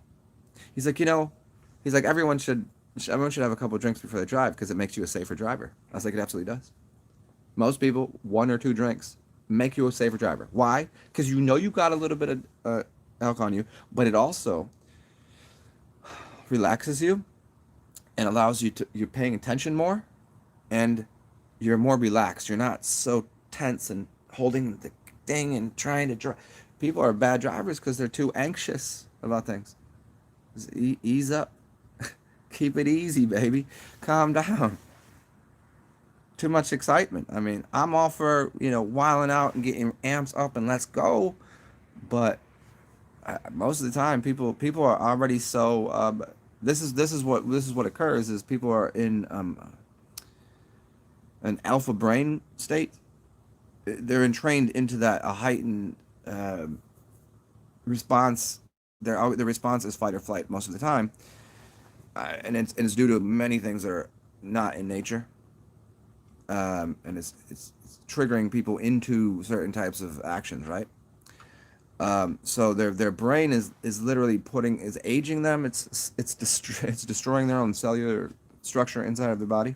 everyone should have a couple drinks before they drive because it makes you a safer driver. I was like, it absolutely does. Most people, one or two drinks make you a safer driver. Why? Because you got a little bit of alcohol on you, but it also relaxes you and allows you're paying attention more, and you're more relaxed. You're not so tense and holding the thing and trying to drive. People are bad drivers because they're too anxious about things. Just ease up. Keep it easy, baby. Calm down. Too much excitement. I mean, I'm all for, wilding out and getting amps up and let's go. But most of the time, people are already so. This is what occurs is people are in an alpha brain state. They're entrained into that a heightened response. The response is fight or flight most of the time, and it's due to many things that are not in nature. And it's triggering people into certain types of actions, right? So their brain is literally is aging them. It's destroying their own cellular structure inside of their body,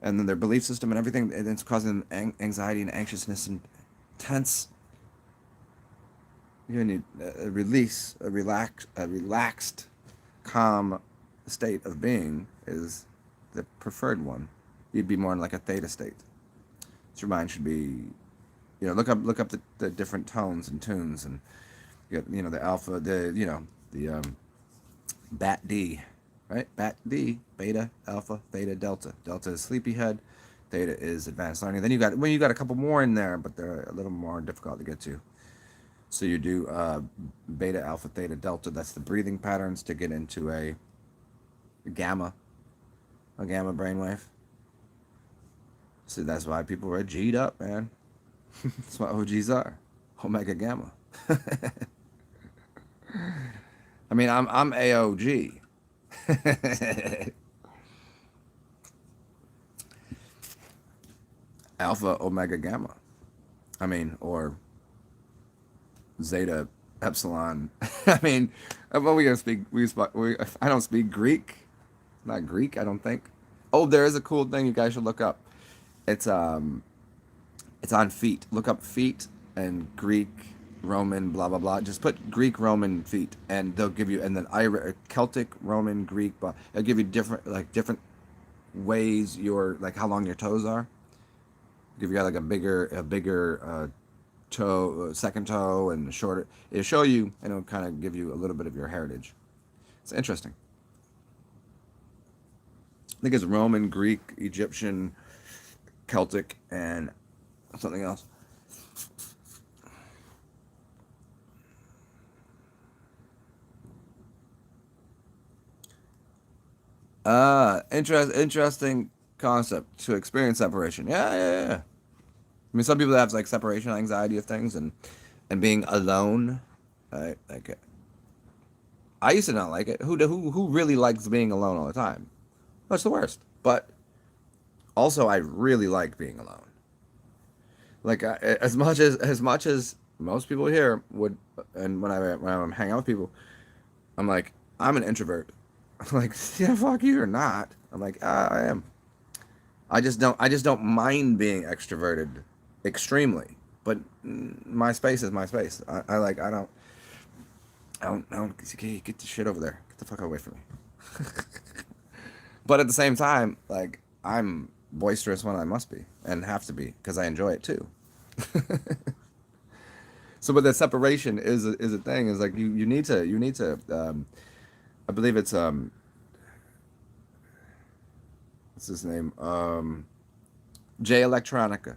and then their belief system and everything. And it's causing them anxiety and anxiousness and tense. You need a relaxed, calm state of being is the preferred one. You'd be more in like a theta state. So your mind should be, look up the different tones and tunes, and the alpha, the bat D, right? Bat D, beta, alpha, theta, delta. Delta is sleepyhead, theta is advanced learning. Then you got a couple more in there, but they're a little more difficult to get to. So you do beta, alpha, theta, delta. That's the breathing patterns to get into a gamma brainwave. So that's why people are G'd up, man. That's what OGs are. Omega gamma. I mean, I'm AOG. Alpha, omega, gamma. I mean, or zeta, epsilon. I mean, what we gonna speak? I don't speak Greek. Not Greek, I don't think. Oh, there is a cool thing you guys should look up. It's it's on feet. Look up feet and Greek, Roman, blah blah blah. Just put Greek, Roman feet, and they'll give you, and then Celtic, Roman, Greek, blah. It'll give you different ways your like how long your toes are. If you got like a bigger toe, second toe, and shorter, it'll show you, and it'll kind of give you a little bit of your heritage. It's interesting. I think it's Roman, Greek, Egyptian, Celtic, and something else. Interesting concept to experience separation. Yeah. I mean, some people have like separation anxiety of things and being alone. Right? Like, I used to not like it. Who really likes being alone all the time? That's the worst. But also, I really like being alone. Like as much as most people here would, and when I'm hanging out with people, I'm like, I'm an introvert. I'm like, yeah, fuck you or not. I'm like, I am. I just don't mind being extroverted extremely. But my space is my space. I don't get the shit over there. Get the fuck away from me. But at the same time, like I'm boisterous when I must be and have to be because I enjoy it too. So, but the separation is a thing. Is like you need to. I believe it's what's his name? J Electronica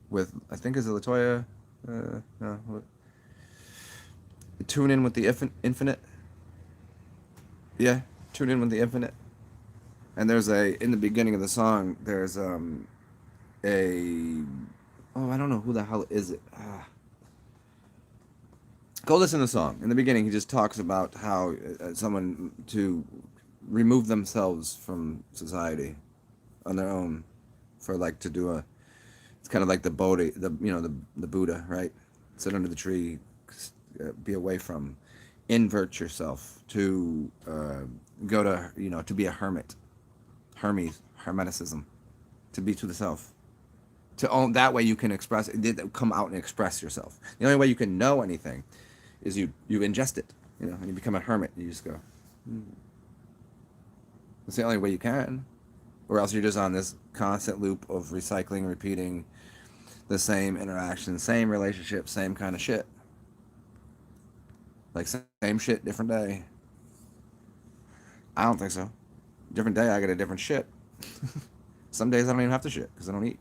with I think is it Latoya. No, tune in with the infinite. Yeah, tune in with the infinite. And there's in the beginning of the song. There's a oh I don't know who the hell is it. Go listen to the song. In the beginning, he just talks about how someone to remove themselves from society on their own for like to do a. It's kind of like the Bodhi, the Buddha, right? Sit under the tree, be away from, invert yourself to go to to be a hermit, hermeticism, to be to the self. To own that way you can come out and express yourself. The only way you can know anything is you ingest it, and you become a hermit. You just go. It's the only way you can, or else you're just on this constant loop of recycling, repeating the same interaction, same relationship, same kind of shit. Like same shit, different day. I don't think so. Different day, I get a different shit. Some days I don't even have to shit because I don't eat.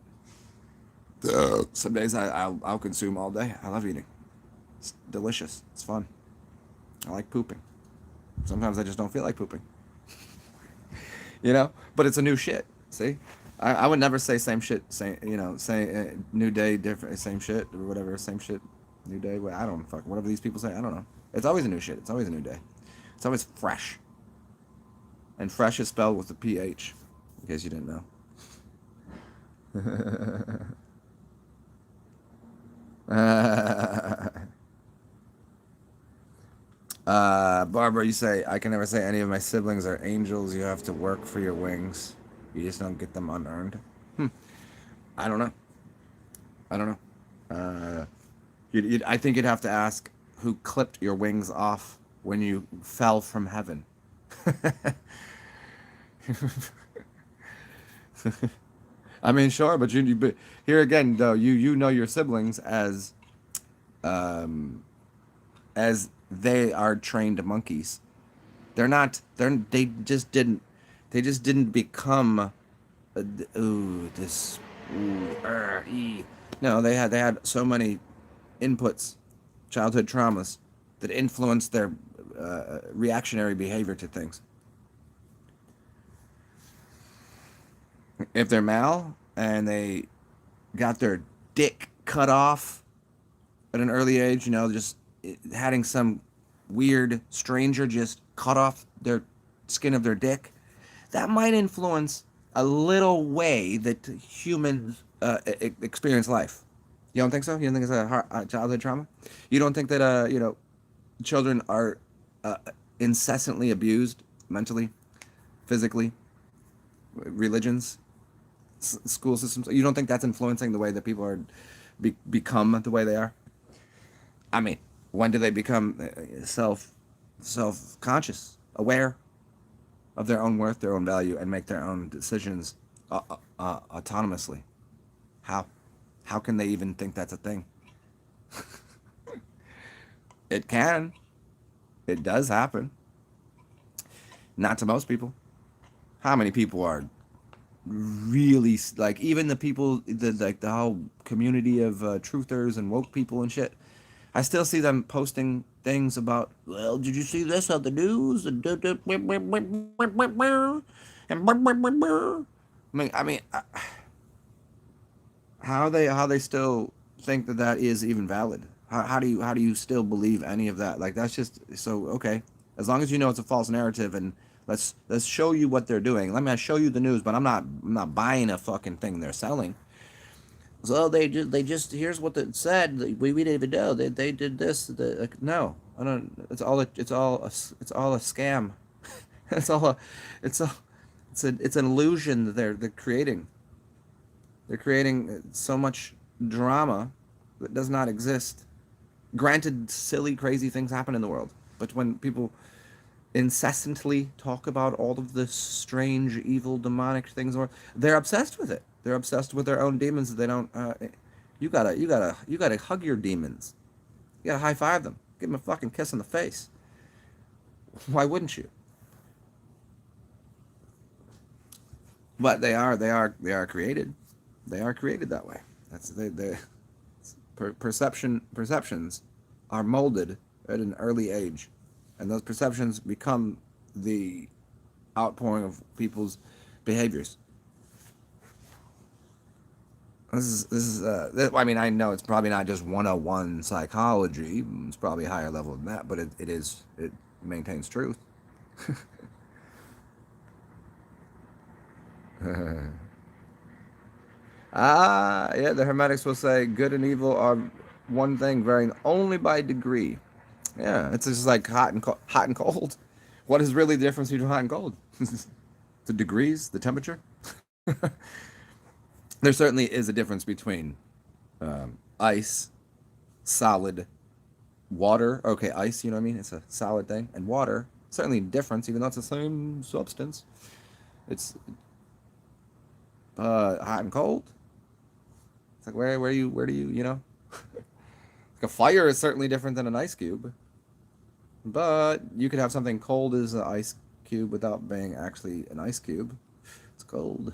Some days I'll consume all day. I love eating. It's delicious. It's fun. I like pooping. Sometimes I just don't feel like pooping. But it's a new shit. See, I would never say same shit. Say new day, different, same shit or whatever. Same shit, new day. I don't fuck whatever these people say. I don't know. It's always a new shit. It's always a new day. It's always fresh. And fresh is spelled with a PH, in case you didn't know. Barbara, you say, I can never say any of my siblings are angels. You have to work for your wings. You just don't get them unearned. Hmm. I don't know. I don't know. I think you'd have to ask who clipped your wings off when you fell from heaven. I mean, sure, but but here again, though, you know your siblings um, as they are trained monkeys. They're not. They just didn't become. Ooh, this. Ooh, No, they had so many inputs, childhood traumas, that influence their reactionary behavior to things. If they're male and they got their dick cut off at an early age, just having some weird stranger just cut off their skin of their dick, that might influence a little way that humans experience life. You don't think so? You don't think it's a childhood trauma? You don't think that children are uh, incessantly abused mentally, physically, religions, school systems? You don't think that's influencing the way that people are become the way they are? I mean, when do they become self conscious, aware of their own worth, their own value, and make their own decisions autonomously? How? How can they even think that's a thing? It can. It does happen. Not to most people. How many people are really like even the people the whole community of truthers and woke people and shit? I still see them posting things about, well, did you see this on the news? And how they still think that is even valid? How do you still believe any of that? Like that's just so okay. As long as you know it's a false narrative, and let's show you what they're doing. Let me show you the news, but I'm not buying a fucking thing they're selling. So they just here's what it said. We didn't even know they did this. Like, no, I don't. It's all a scam. it's all a it's a it's an illusion that they're creating. They're creating so much drama that does not exist. Granted, silly, crazy things happen in the world, but when people incessantly talk about all of the strange, evil, demonic things, or they're obsessed with it. They're obsessed with their own demons. That they don't. You gotta hug your demons. You gotta high five them. Give them a fucking kiss in the face. Why wouldn't you? But they are created. They are created that way. They perceptions are molded at an early age, and those perceptions become the outpouring of people's behaviors. I mean, I know it's probably not just 101 psychology. It's probably a higher level than that, but it maintains truth. Yeah, the Hermetics will say good and evil are one thing, varying only by degree. Yeah, it's just like hot and cold. What is really the difference between hot and cold? The degrees, the temperature. There certainly is a difference between ice, solid, water. Okay, ice, you know what I mean? It's a solid thing, and water. Certainly difference, even though it's the same substance. It's hot and cold. It's like where do you. Like a fire is certainly different than an ice cube, but you could have something cold as an ice cube without being actually an ice cube. It's cold.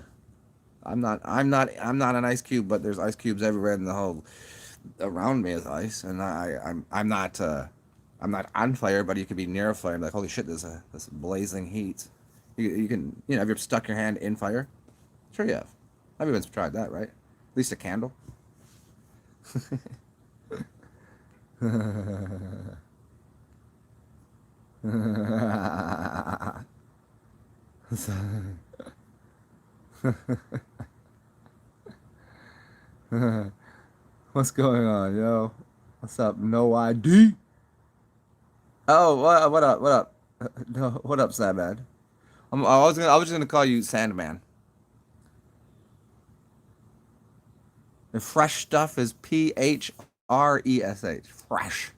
I'm not an ice cube, but there's ice cubes everywhere in the whole around me is ice, and I'm not on fire, but you could be near a fire and be like, holy shit, there's this blazing heat. You can have you ever stuck your hand in fire? Sure you have. Everyone's tried that, right? At least a candle. What's going on, yo? What's up? No ID. Oh, what up? What up? No, what up, Sandman? I was just gonna call you Sandman. The fresh stuff is Phresh. Fresh.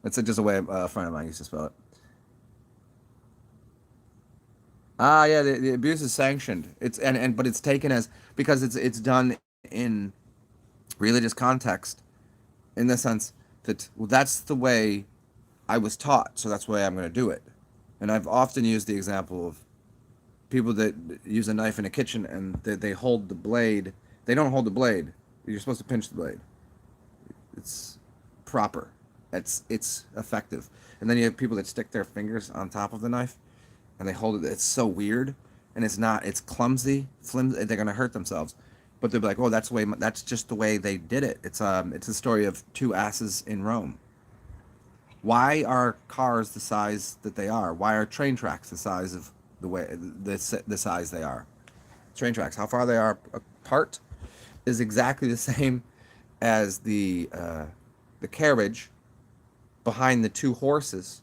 That's just a way a friend of mine used to spell it. Ah, yeah, the abuse is sanctioned. It's and but it's taken as because it's done in religious context in the sense that well, that's the way I was taught, so that's the way I'm going to do it. And I've often used the example of people that use a knife in a kitchen and they hold the blade. They don't hold the blade. You're supposed to pinch the blade. It's proper. It's effective. And then you have people that stick their fingers on top of the knife and they hold it. It's so weird, and it's not. It's clumsy, flimsy. They're gonna hurt themselves. But they're like, oh, that's the way. That's just the way they did it. It's a story of two asses in Rome. Why are cars the size that they are? Why are train tracks the size of the size they are? Train tracks, how far they are apart, is exactly the same as the carriage behind the two horses.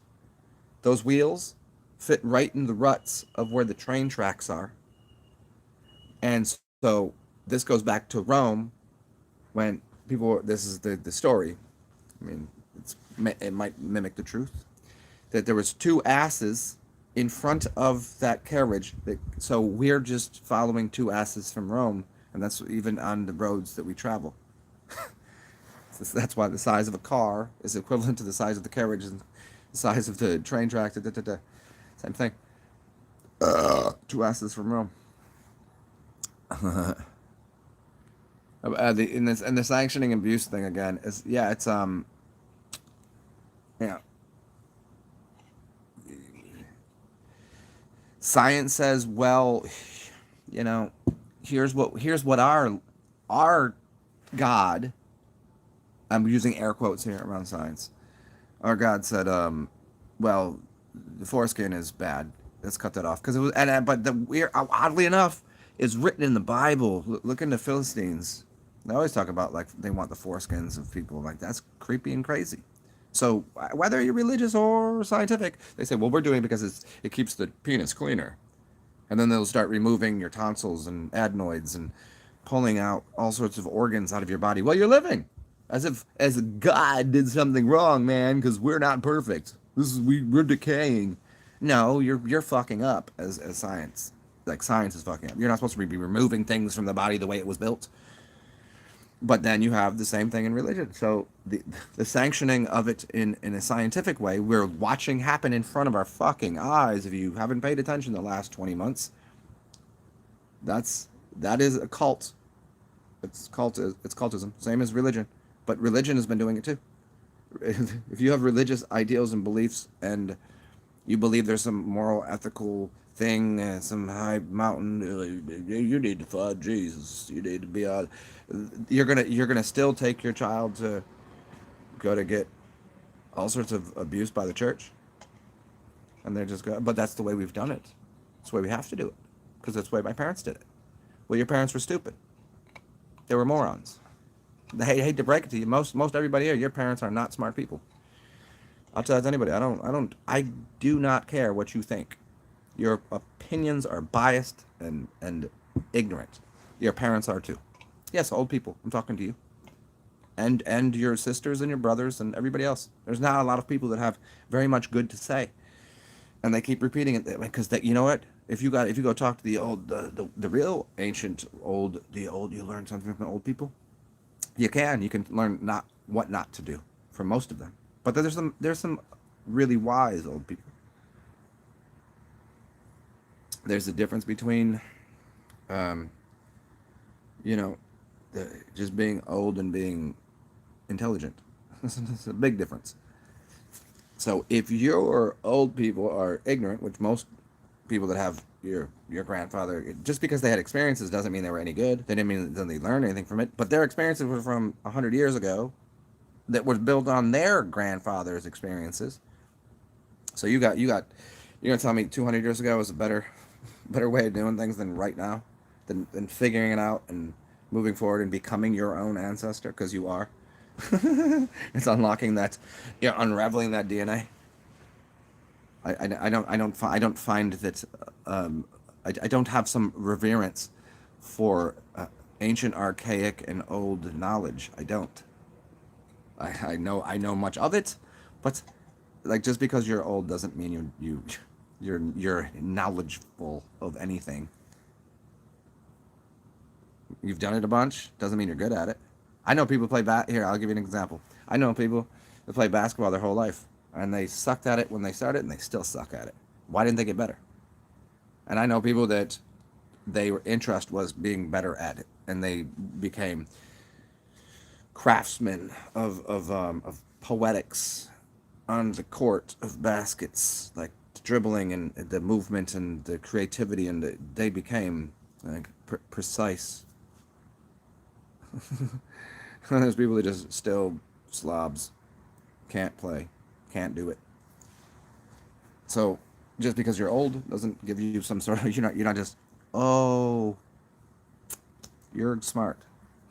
Those wheels fit right in the ruts of where the train tracks are. And so this goes back to Rome when people, this is the story. I mean, it might mimic the truth. That there was two asses in front of that carriage. So we're just following two asses from Rome. And that's even on the roads that we travel. That's why the size of a car is equivalent to the size of the carriage and the size of the train track. Da, da, da, da. Same thing. Two asses from Rome. In this and the sanctioning abuse thing again is yeah it's yeah science says well you know here's what our God, I'm using air quotes here around science, our God said well the foreskin is bad, let's cut that off because it was but the weird oddly enough is written in the Bible. Look into Philistines. They always talk about like they want the foreskins of people. Like that's creepy and crazy. So whether you're religious or scientific, they say, well, we're doing it because it keeps the penis cleaner, and then they'll start removing your tonsils and adenoids and pulling out all sorts of organs out of your body while you're living, as if God did something wrong, man, because we're not perfect. We're decaying. No, you're fucking up as science. Like science is fucking up. You're not supposed to be removing things from the body the way it was built. But then you have the same thing in religion. So the sanctioning of it in a scientific way, we're watching happen in front of our fucking eyes. If you haven't paid attention the last 20 months, that is a cult. It's cultism, same as religion. But religion has been doing it too. If you have religious ideals and beliefs and you believe there's some moral, ethical thing, some high mountain, you need to follow Jesus. You need to be on. You're gonna still take your child to go to get all sorts of abuse by the church, and they're just go. But that's the way we've done it. That's the way we have to do it, because that's the way my parents did it. Well, your parents were stupid. They were morons. I hate to break it to you. Most everybody here, your parents are not smart people. I'll tell that to anybody. I do not care what you think. Your opinions are biased and ignorant. Your parents are too. Yes, old people. I'm talking to you. And your sisters and your brothers and everybody else. There's not a lot of people that have very much good to say, and they keep repeating it because that you know what? If you go talk to the real ancient old you learn something from old people. You can learn not what not to do from most of them. But there's some really wise old people. There's a difference between, um, you know, just being old and being intelligent. It's a big difference. So if your old people are ignorant, which most people that have your grandfather, just because they had experiences doesn't mean they were any good. They didn't mean that they learned anything from it. But their experiences were from 100 years ago, that was built on their grandfather's experiences. So you're gonna tell me 200 years ago was a better way of doing things than right now, than figuring it out and moving forward and becoming your own ancestor because you are. It's unlocking that, you're unraveling that DNA. I don't find that I don't have some reverence for ancient, archaic, and old knowledge. I don't. I know much of it, but like just because you're old doesn't mean you're knowledgeable of anything. You've done it a bunch doesn't mean you're good at it. I know people play here. I'll give you an example. I know people that play basketball their whole life, and they sucked at it when they started, and they still suck at it. Why didn't they get better? And I know people that their interest was being better at it, and they became craftsmen of poetics on the court of baskets, like dribbling and the movement and the creativity, and they became like precise. There's people that just still slobs, can't play, can't do it. So just because you're old doesn't give you some sort of you're not just oh you're smart.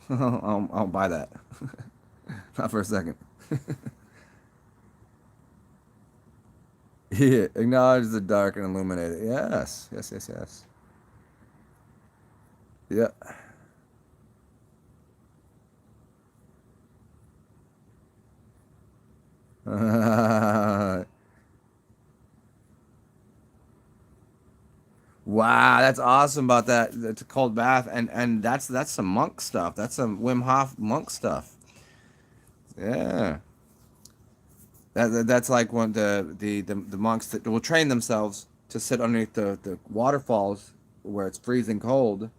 I'll buy that. Not for a second. Yeah, acknowledge the dark and illuminate it. Yes, yes, yes, yes. Yeah. Wow, that's awesome about that. It's a cold bath, and that's some monk stuff. That's some Wim Hof monk stuff. Yeah, that's like one the monks that will train themselves to sit underneath the waterfalls where it's freezing cold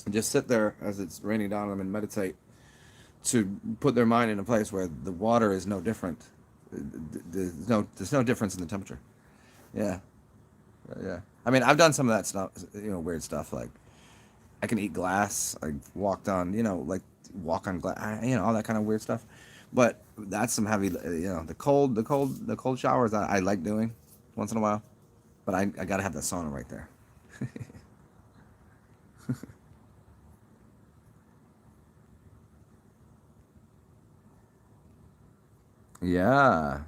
and just sit there as it's raining down on them and meditate to put their mind in a place where the water is no different. There's no difference in the temperature. Yeah, yeah. I mean, I've done some of that stuff, weird stuff like I can eat glass. I walked on, like walk on glass, all that kind of weird stuff. But that's some heavy, the cold showers I like doing once in a while. But I gotta have the sauna right there. Yeah,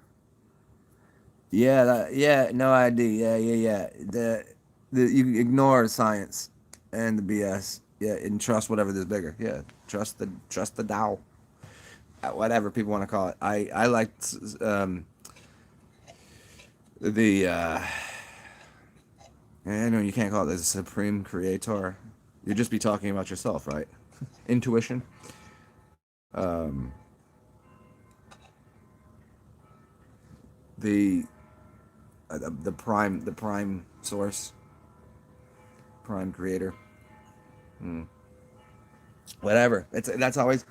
yeah, yeah. No idea. Yeah, yeah, yeah. The you ignore science and the BS. Yeah, and trust whatever is bigger. Yeah, trust the Tao. Whatever people want to call it. I like the I know you can't call it the supreme creator. You'd just be talking about yourself, right? Intuition. Um, the the prime source, prime creator. Hmm. Whatever. That's always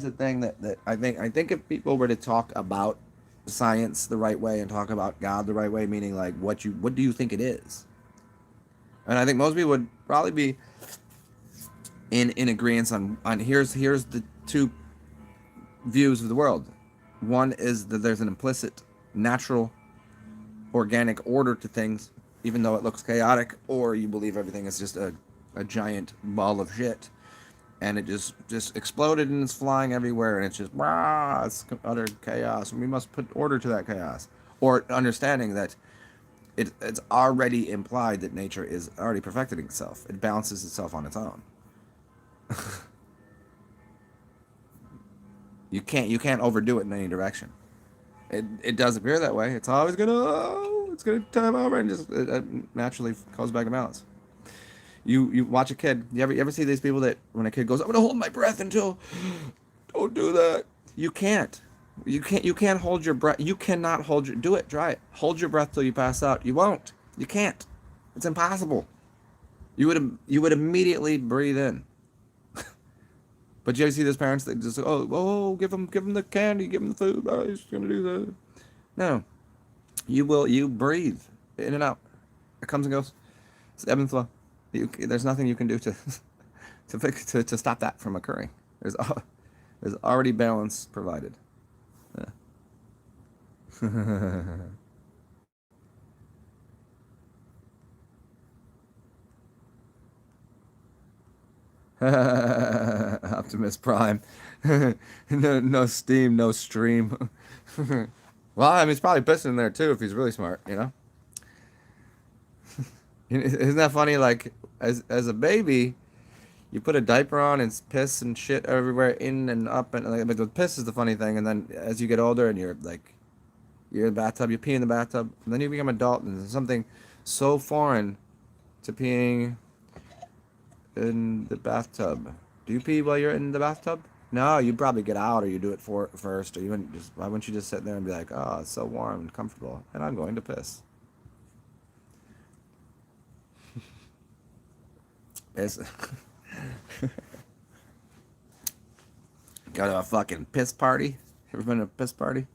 the thing that I think if people were to talk about science the right way and talk about God the right way, meaning like what do you think it is? And I think most people would probably be in agreement on here's the two views of the world. One is that there's an implicit natural organic order to things, even though it looks chaotic, or you believe everything is just a giant ball of shit and it just exploded and it's flying everywhere and it's just rah, it's utter chaos and we must put order to that chaos, or understanding that it's already implied that nature is already perfecting itself, it balances itself on its own. You can't overdo it in any direction. It does appear that way. It's gonna time over and just it naturally goes back to balance. You watch a kid. You ever see these people that when a kid goes, I'm gonna hold my breath until, don't do that. You can't. You can't hold your breath. You cannot do it. Try it. Hold your breath till you pass out. You won't. You can't. It's impossible. You would immediately breathe in. But you ever see those parents that just give them the candy, give them the food. Oh, he's gonna do that. No, you breathe in and out. It comes and goes. It's ebb and flow. There's nothing you can do to to stop that from occurring. There's already balance provided. Yeah. Optimus Prime. No steam, no stream. Well, I mean, he's probably pissing in there too if he's really smart, Isn't that funny? Like as a baby, you put a diaper on and piss and shit everywhere, in and up, and like, but the piss is the funny thing. And then as you get older and you're in the bathtub, you pee in the bathtub, and then you become adult, and there's something so foreign to peeing in the bathtub. Do you pee while you're in the bathtub? No, you probably get out or you do it first, or you wouldn't just why wouldn't you just sit there and be like, oh, it's so warm and comfortable, and I'm going to piss. It's go to a fucking piss party. Ever been to a piss party?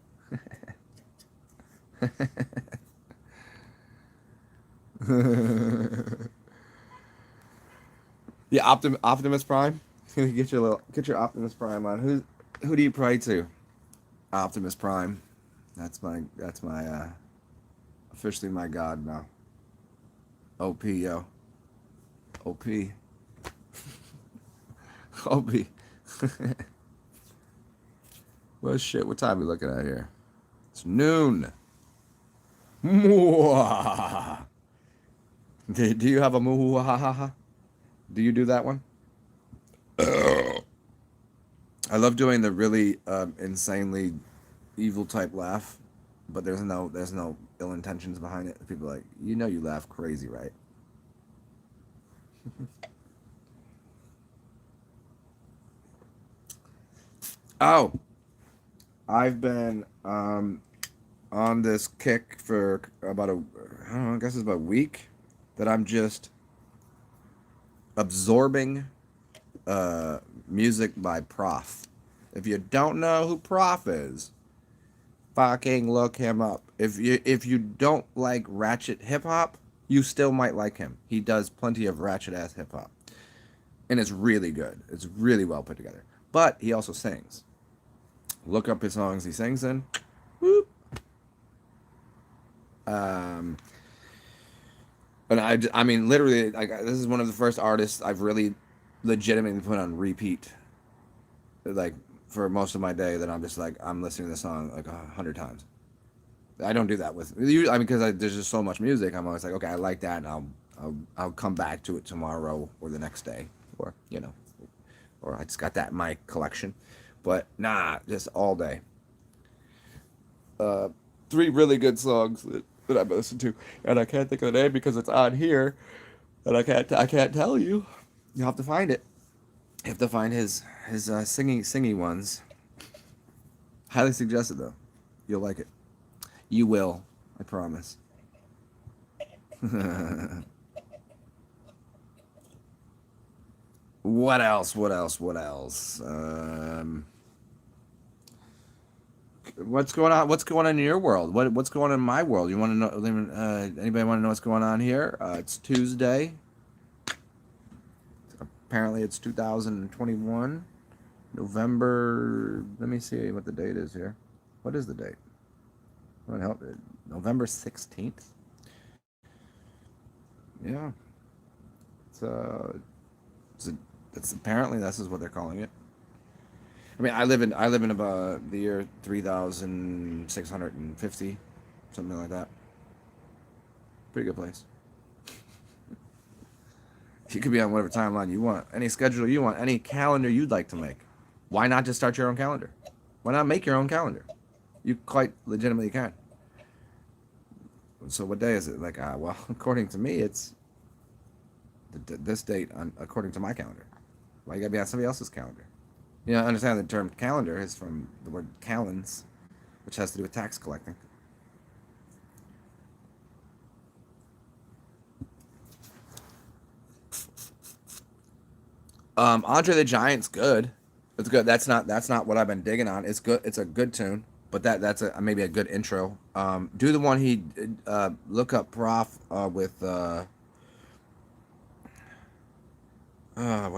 Yeah, Optimus Prime. Get your Optimus Prime on. Who do you pray to? Optimus Prime. That's my officially my god now. OP yo. OP. OP. Well shit, what time are we looking at here? It's noon. Mwah. Do you have a muhahaha? Do you do that one? I love doing the really insanely evil type laugh, but there's no ill intentions behind it. People are like, you know, you laugh crazy, right? Oh, I've been on this kick for about I don't know, I guess it's about a week that I'm just absorbing music by Prof. If you don't know who Prof is, fucking look him up. If you don't like ratchet hip hop, you still might like him. He does plenty of ratchet ass hip hop, and it's really good. It's really well put together. But he also sings. Look up his songs he sings in. Whoop. Um, and I mean, literally, like this is one of the first artists I've really legitimately put on repeat, like for most of my day. That I'm just like I'm listening to the song like 100 times. I don't do that with you. I mean, because there's just so much music. I'm always like, okay, I like that, and I'll come back to it tomorrow or the next day, or or I just got that in my collection. But nah, just all day. Uh, Three really good songs that I've listened to, and I can't think of the name because it's on here, and I can't tell you. You have to find it. You have to find his singing ones. Highly suggested though. You'll like it. You will. I promise. What else? What else? What else? What's going on? What's going on in your world? What's going on in my world? You want to know? Anybody want to know what's going on here? It's Tuesday. Apparently, it's 2021, November. Let me see what the date is here. What is the date? What help? November 16th. Yeah. It's it's, a, it's apparently this is what they're calling it. I mean, I live in about the year 3650, something like that. Pretty good place. You could be on whatever timeline you want, any schedule you want, any calendar you'd like to make. Why not just start your own calendar? Why not make your own calendar? You quite legitimately can. So what day is it? Like, well, according to me, it's this date according to my calendar. Why you gotta be on somebody else's calendar? You know, understand the term calendar is from the word calends, which has to do with tax collecting. Andre the Giant's good. It's good. That's not what I've been digging on. It's good. It's a good tune, but that's maybe a good intro. Do the one he look up Prof with what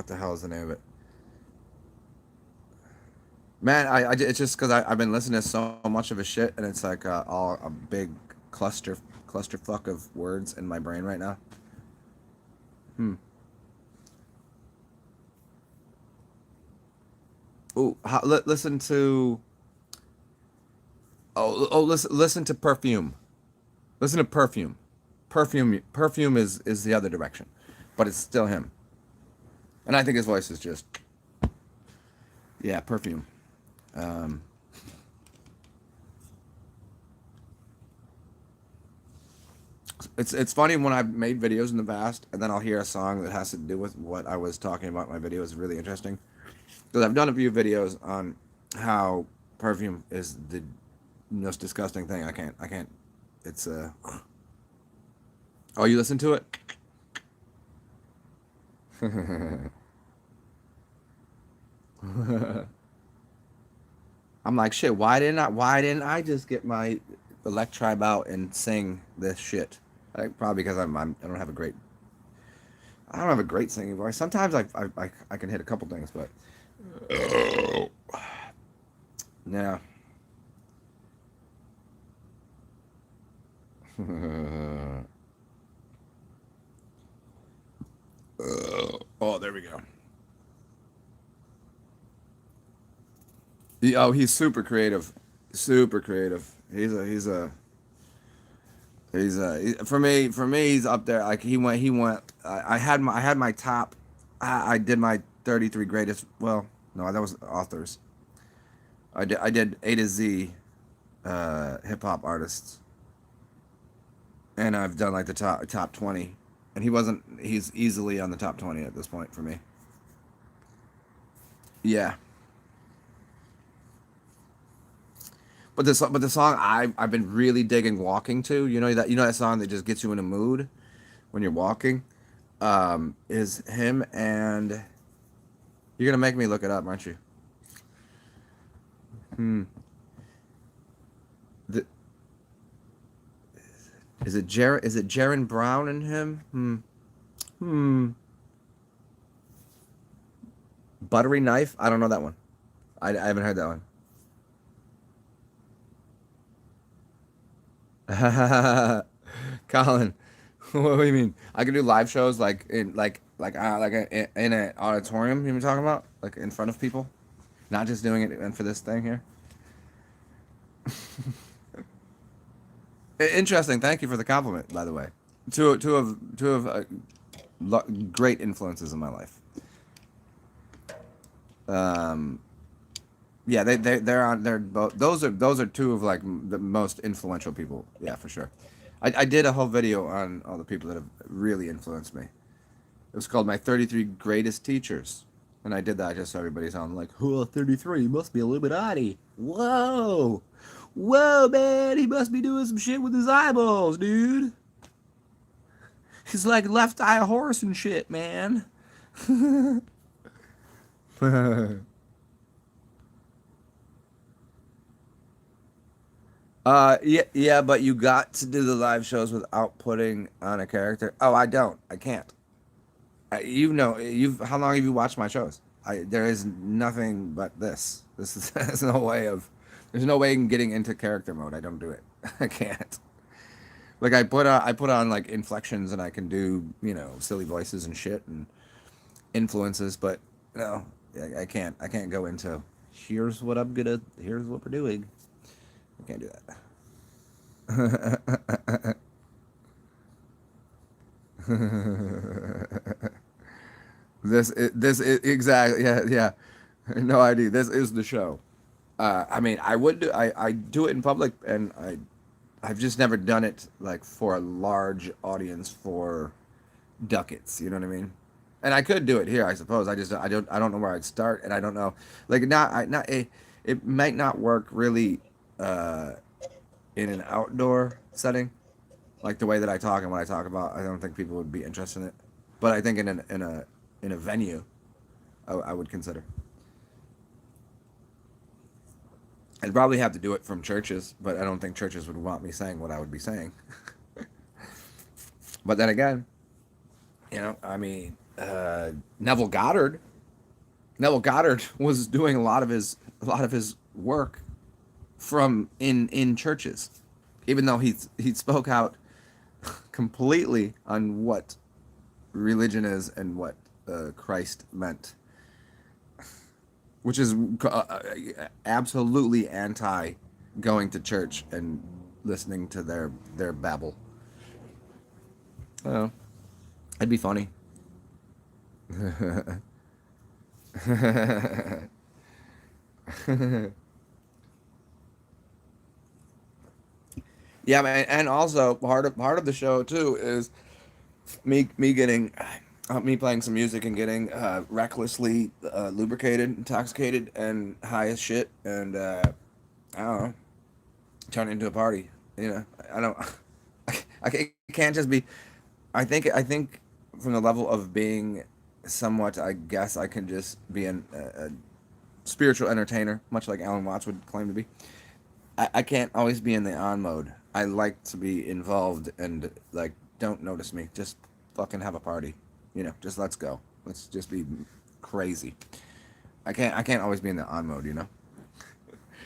the hell is the name of it? Man, it's just because I've been listening to so much of his shit, and it's like all a big clusterfuck of words in my brain right now. Hmm. Ooh, listen to listen to Perfume. Listen to Perfume. Perfume is the other direction, but it's still him. And I think his voice is just, yeah, Perfume. Um, it's funny when I've made videos in the past, and then I'll hear a song that has to do with what I was talking about in my video. Is really interesting because I've done a few videos on how perfume is the most disgusting thing. I can't. It's Oh, you listen to it? I'm like, shit. Why didn't I just get my Electribe out and sing this shit? Probably because I don't have a great singing voice. Sometimes I can hit a couple things, but yeah. Oh, there we go. Oh, he's super creative, super creative. For me he's up there. Like he went. I had my top. I did my 33 greatest. Well, no, that was authors. I did A to Z, hip hop artists, and I've done like the top 20. And he wasn't. He's easily on the top 20 at this point for me. Yeah. But the song I've been really digging walking to. You know that song that just gets you in a mood when you're walking. Is him, and you're gonna make me look it up, aren't you? Hmm. The, is it Jaron Brown and him? Hmm. Buttery Knife? I don't know that one. I haven't heard that one. Colin, what do you mean? I can do live shows in an auditorium. You been talking about like in front of people, not just doing it and for this thing here. Interesting. Thank you for the compliment, by the way. Two of great influences in my life. Um, yeah, they're both those are two of like the most influential people. Yeah, for sure. I did a whole video on all the people that have really influenced me. It was called My 33 Greatest Teachers. And I did that just so everybody's on like, oh, 33, he must be a little bit oddie. Whoa. Whoa, man, he must be doing some shit with his eyeballs, dude. He's like left eye horse and shit, man. Yeah, yeah, but you got to do the live shows without putting on a character. Oh, I don't. I can't. How long have you watched my shows? There is nothing but this. This is there's no way in getting into character mode. I don't do it. I can't. Like I put on like inflections and I can do, silly voices and shit and influences, but no, I can't go into here's what we're doing. I can't do that. This is exactly, yeah, yeah. No idea. This is the show. I mean, I do it in public, and I've just never done it like for a large audience for ducats. You know what I mean? And I could do it here, I suppose. I don't know where I'd start, and I don't know, like, it might not work really uh, in an outdoor setting, like the way that I talk and what I talk about. I don't think people would be interested in it. But I think in a venue, I would consider. I'd probably have to do it from churches, but I don't think churches would want me saying what I would be saying. But then again, I mean, Neville Goddard. Neville Goddard was doing a lot of his work from in churches, even though he spoke out completely on what religion is and what Christ meant, which is absolutely anti going to church and listening to their babble. Oh, it'd be funny. Yeah, man, and also part of the show too is me getting me playing some music and getting recklessly lubricated, intoxicated, and high as shit, and I don't know, turn it into a party. You know, I don't. It can't just be. I think from the level of being somewhat, I guess I can just be a spiritual entertainer, much like Alan Watts would claim to be. I can't always be in the on mode. I like to be involved and like don't notice me. Just fucking have a party. You know, just let's go. Let's just be crazy. I can't always be in the on mode, you know?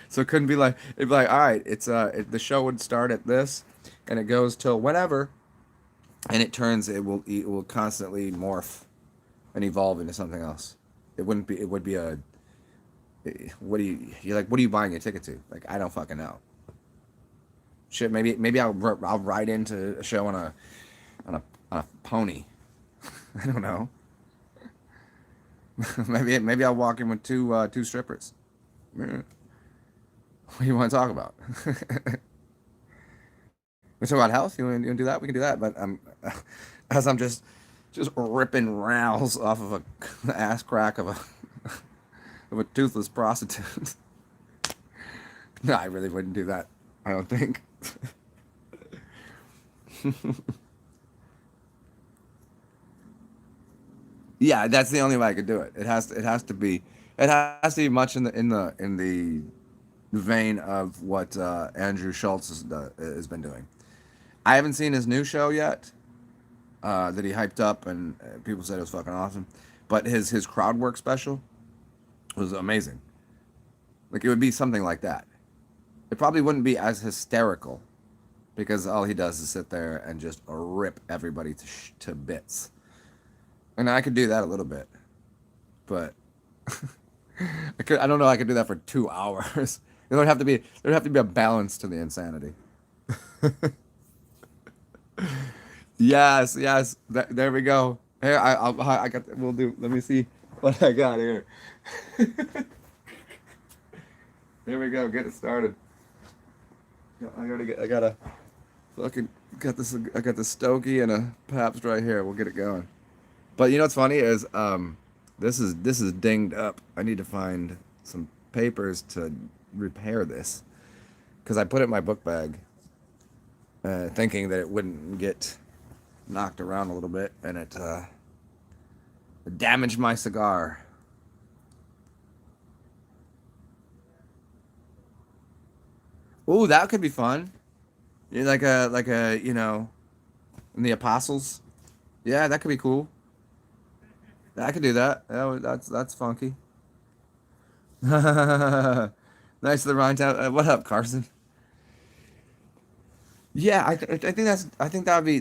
So it couldn't be like it'd be like, all right, the show would start at this and it goes till whenever and it will constantly morph and evolve into something else. It would be a what do you're like what are you buying a ticket to? Like I don't fucking know. Shit, maybe I'll ride into a show on a on a pony. I don't know. Maybe I'll walk in with two strippers. What do you want to talk about? We talk about health. You want to do that? We can do that. But as I'm just ripping rows off of a ass crack of a toothless prostitute. No, I really wouldn't do that. I don't think. Yeah, that's the only way I could do it. It has to be much in the vein of what Andrew Schultz has been doing. I haven't seen his new show yet that he hyped up and people said it was fucking awesome. But his crowd work special was amazing. Like it would be something like that. It probably wouldn't be as hysterical because all he does is sit there and just rip everybody to bits. And I could do that a little bit, but I don't know. I could do that for 2 hours. There would have to be a balance to the insanity. Yes, yes. There we go. Here, I got. We'll do. Let me see what I got here. Here we go. Get it started. I gotta fucking got this. I got the Stokey and a Pabst right here. We'll get it going. But you know what's funny is this is dinged up. I need to find some papers to repair this because I put it in my book bag, thinking that it wouldn't get knocked around a little bit, and it damaged my cigar. Ooh, that could be fun. Yeah, like a in the Apostles. Yeah, that could be cool. I could do that. That's funky. Nice to the Rhine town. What up, Carson? Yeah, I think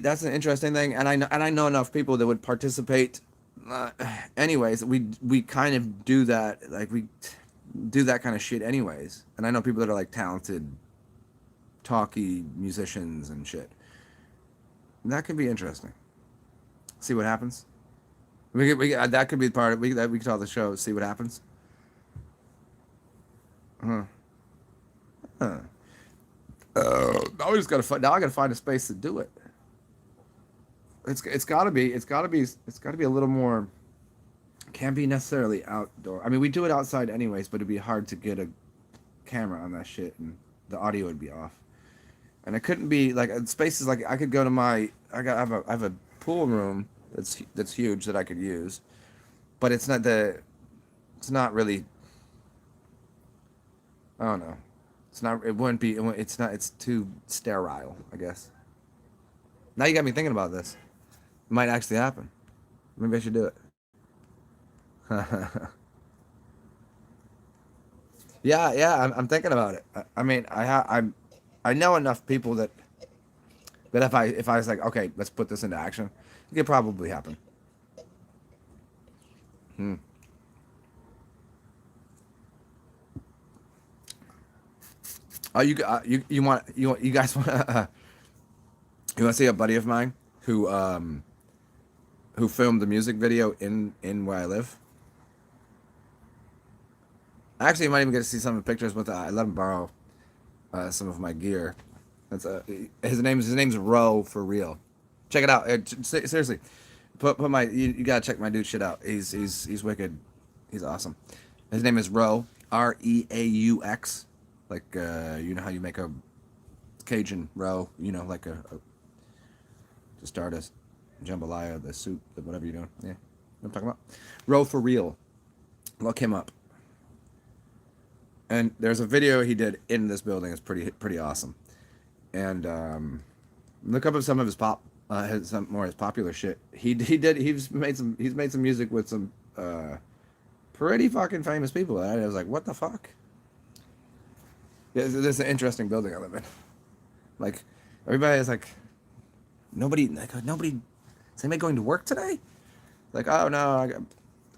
that's an interesting thing, and I know enough people that would participate. Anyways, we kind of do that, like we do that kind of shit anyways, and I know people that are like talented, talky musicians and shit. That could be interesting. See what happens. That could be part of we could tell the show. See what happens. Huh. Huh. Now we just gotta find. Now I gotta find a space to do it. It's gotta be a little more. Can't be necessarily outdoor. I mean, we do it outside anyways, but it'd be hard to get a camera on that shit, and the audio would be off. And it couldn't be like spaces like I could go to my. I have a pool room that's huge that I could use, but it's not really. I don't know. It's not. It wouldn't be. It's not. It's too sterile, I guess. Now you got me thinking about this. It might actually happen. Maybe I should do it. Yeah, yeah. I'm thinking about it. I mean, I know enough people that if I was like, okay, let's put this into action, it could probably happen. Hmm. Oh, you guys want you want to see a buddy of mine? who um who filmed the music video in where I live. Actually, you might even get to see some of the pictures. But I let him borrow some of my gear. That's his name's Ro for real. Check it out. Seriously, put my you gotta check my dude shit out. He's wicked. He's awesome. His name is Ro, Reaux. Like you know how you make a Cajun roe. You know, like a to start a jambalaya, the soup, the whatever you're doing. Yeah, you know what I'm talking about. Ro for real. Look him up. And there's a video he did in this building. It's pretty awesome. And look up some of his some more his popular shit. He's made some music with some pretty fucking famous people. And I was like, what the fuck? Yeah, this is an interesting building I live in. Like everybody is like, nobody. Is anybody going to work today? Like, oh no,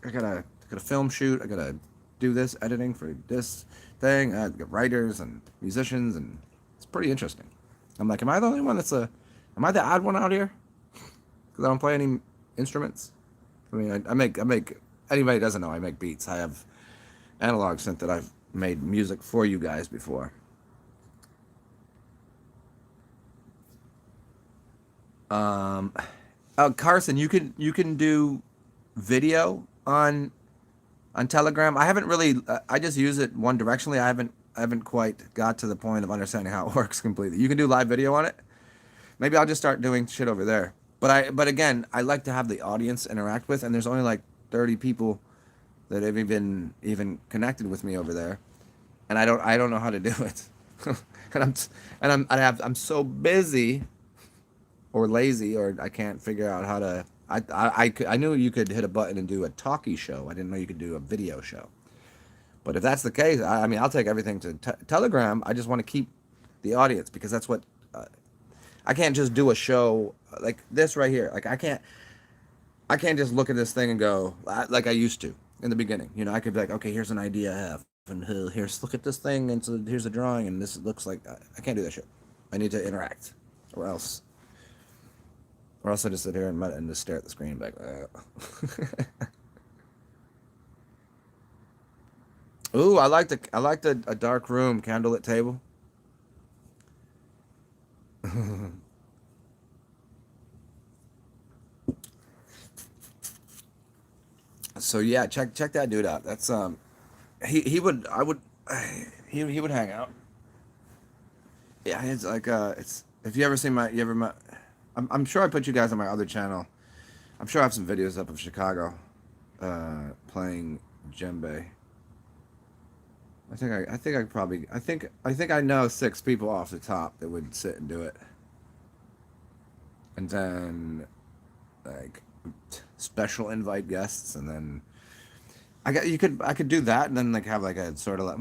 I got a film shoot. I gotta do this editing for this thing. I got writers and musicians, and it's pretty interesting. I'm like, am I the only one am I the odd one out here? Because I don't play any instruments. I mean, I make. Anybody doesn't know, I make beats. I have analog synth that I've made music for you guys before. Carson, you can do video on Telegram. I haven't really. I just use it one directionally. I haven't quite got to the point of understanding how it works completely. You can do live video on it. Maybe I'll just start doing shit over there. But again, I like to have the audience interact with, and there's only like 30 people that have even connected with me over there, and I don't know how to do it. I'm so busy or lazy, or I can't figure out how to. I knew you could hit a button and do a talkie show. I didn't know you could do a video show. But if that's the case, I mean, I'll take everything to Telegram. I just want to keep the audience, because that's what I can't just do a show like this right here. Like I can't just look at this thing and go like I used to in the beginning. You know, I could be like, okay, here's an idea I have, and here's look at this thing, and so here's a drawing, and this looks like I can't do that shit. I need to interact, or else I just sit here and just stare at the screen like. Ooh, I like a dark room candlelit table. So yeah, check that dude out. That's he would I would he would hang out. Yeah, it's like it's if you ever seen my you ever met, I'm sure I put you guys on my other channel. I'm sure I have some videos up of Chicago playing djembe. I think I know 6 people off the top that would sit and do it. And then like special invite guests, and then I could do that, and then like have like a sort of like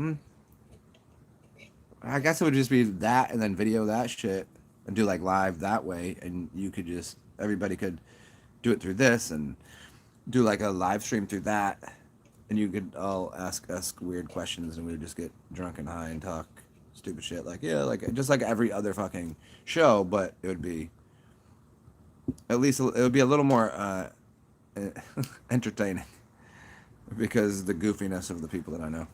I guess it would just be that, and then video that shit and do like live that way, and you could just everybody could do it through this and do like a live stream through that, and you could all ask weird questions, and we would just get drunk and high and talk stupid shit like like just like every other fucking show, but it would be at least it would be a little more entertaining because the goofiness of the people that I know.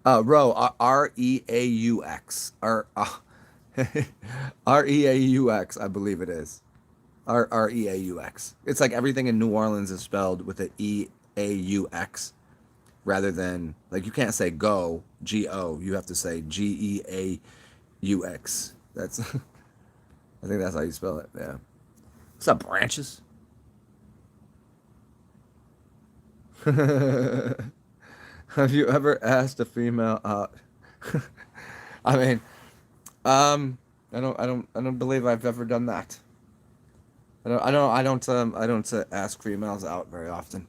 Reaux, Reaux, I believe it is. Reaux. It's like everything in New Orleans is spelled with an Eaux rather than like you can't say Go. You have to say Geaux. That's I think that's how you spell it. Yeah. What's up, branches? Have you ever asked a female out? I mean, I don't believe I've ever done that. I don't ask females out very often.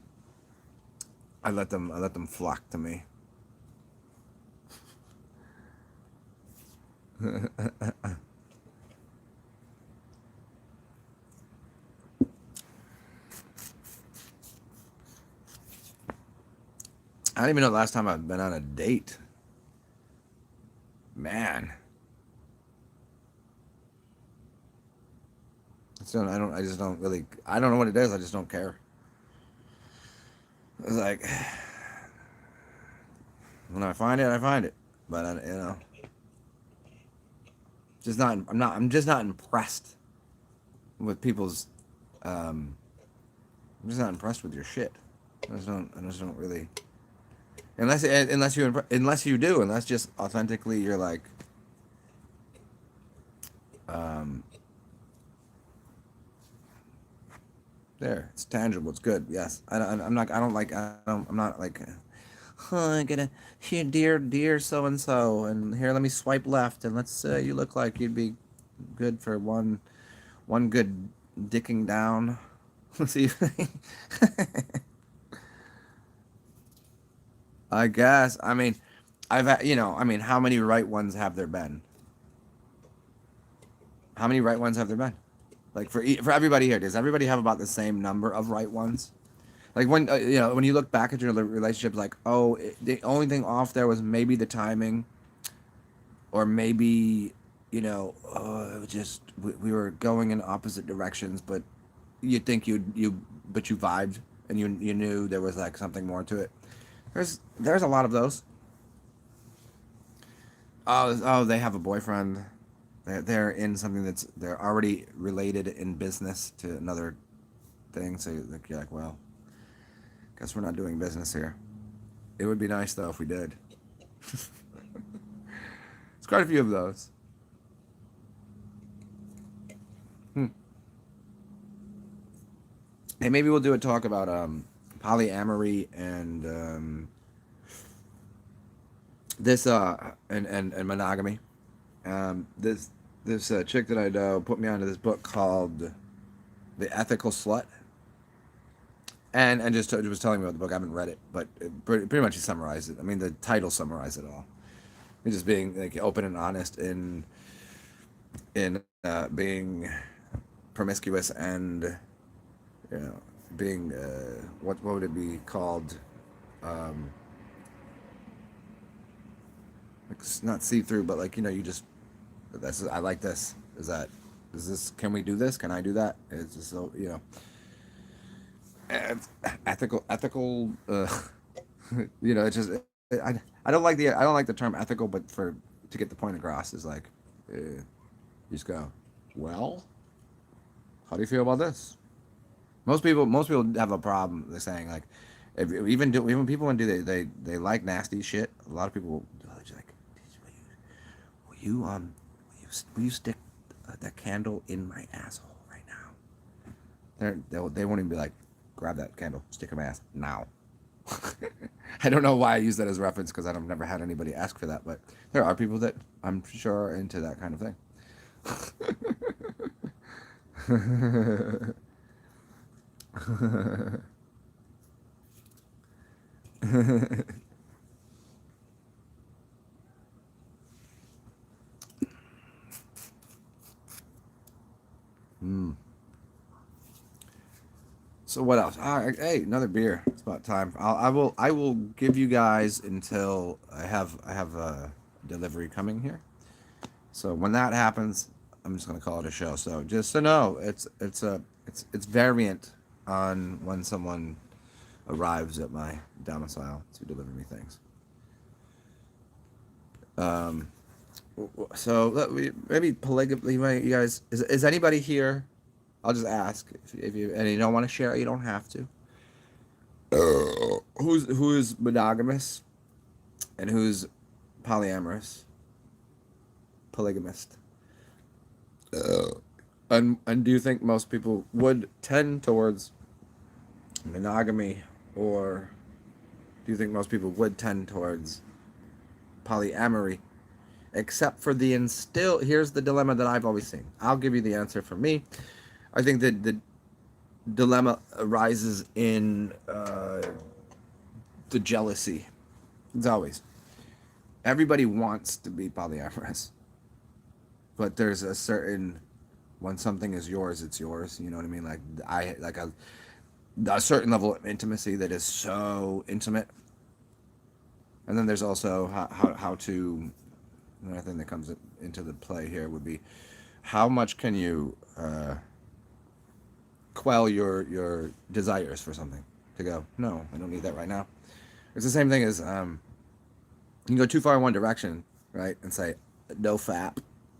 I let them flock to me. I don't even know the last time I've been on a date. Man. So I just don't really. I don't know what it is. I just don't care. It's like when I find it, I find it. But just not. I'm not. I'm just not impressed with people's. Um, I'm just not impressed with your shit. I just don't. I just don't really. Unless you do, unless just authentically you're like. Um, There, it's tangible. It's good. Yes, I'm not. I don't like. I'm not like. I gotta here, dear, so and so, and here, let me swipe left, and let's say you look like you'd be good for one good dicking down. Let's see. I guess. I mean, I mean, how many right ones have there been? How many right ones have there been? Like for everybody here, does everybody have about the same number of right ones? Like when when you look back at your relationship, like the only thing off there was maybe the timing, or maybe it was just we were going in opposite directions, but you think but you vibed and you knew there was like something more to it. There's a lot of those. They have a boyfriend. They're in something they're already related in business to another thing. So you're like, well, guess we're not doing business here. It would be nice though if we did. It's quite a few of those. Hmm. Hey, maybe we'll do a talk about polyamory and this and monogamy. This chick that I know put me onto this book called The Ethical Slut, and just was telling me about the book. I haven't read it, but pretty much he summarized it. I mean, the title summarized it all. It's just being like open and honest in being promiscuous and being what would it be called? Um, like not see through, but like you just I like this. Is this? Can we do this? Can I do that? It's just so it's ethical. It's just I don't like the term ethical, but to get the point across is like you just go, well, how do you feel about this? Most people have a problem. They're saying like, if even people when they like nasty shit. A lot of people are just like, will you will you stick that candle in my asshole right now? They won't even be like, grab that candle, stick in my ass now. I don't know why I use that as reference because I've never had anybody ask for that, but there are people that I'm sure are into that kind of thing. mm. So what else? Hey, another beer. It's about time. I will give you guys until I have a delivery coming here. So when that happens, I'm just gonna call it a show. So just so know, it's variant on when someone arrives at my domicile to deliver me things. Um, so maybe polygamy. You guys, is anybody here? I'll just ask if you and you don't want to share, you don't have to. Who's monogamous and who's polyamorous, polygamist? And do you think most people would tend towards monogamy, or do you think most people would tend towards polyamory? Except for here's the dilemma that I've always seen. I'll give you the answer for me. I think that the dilemma arises in the jealousy. It's always everybody wants to be polyamorous, but there's a certain when something is yours, it's yours. You know what I mean? Like a certain level of intimacy that is so intimate, and then there's also how to. Another thing that comes into the play here would be how much can you quell your desires for something. To go, no, I don't need that right now. It's the same thing as you can go too far in one direction, right, and say no fap,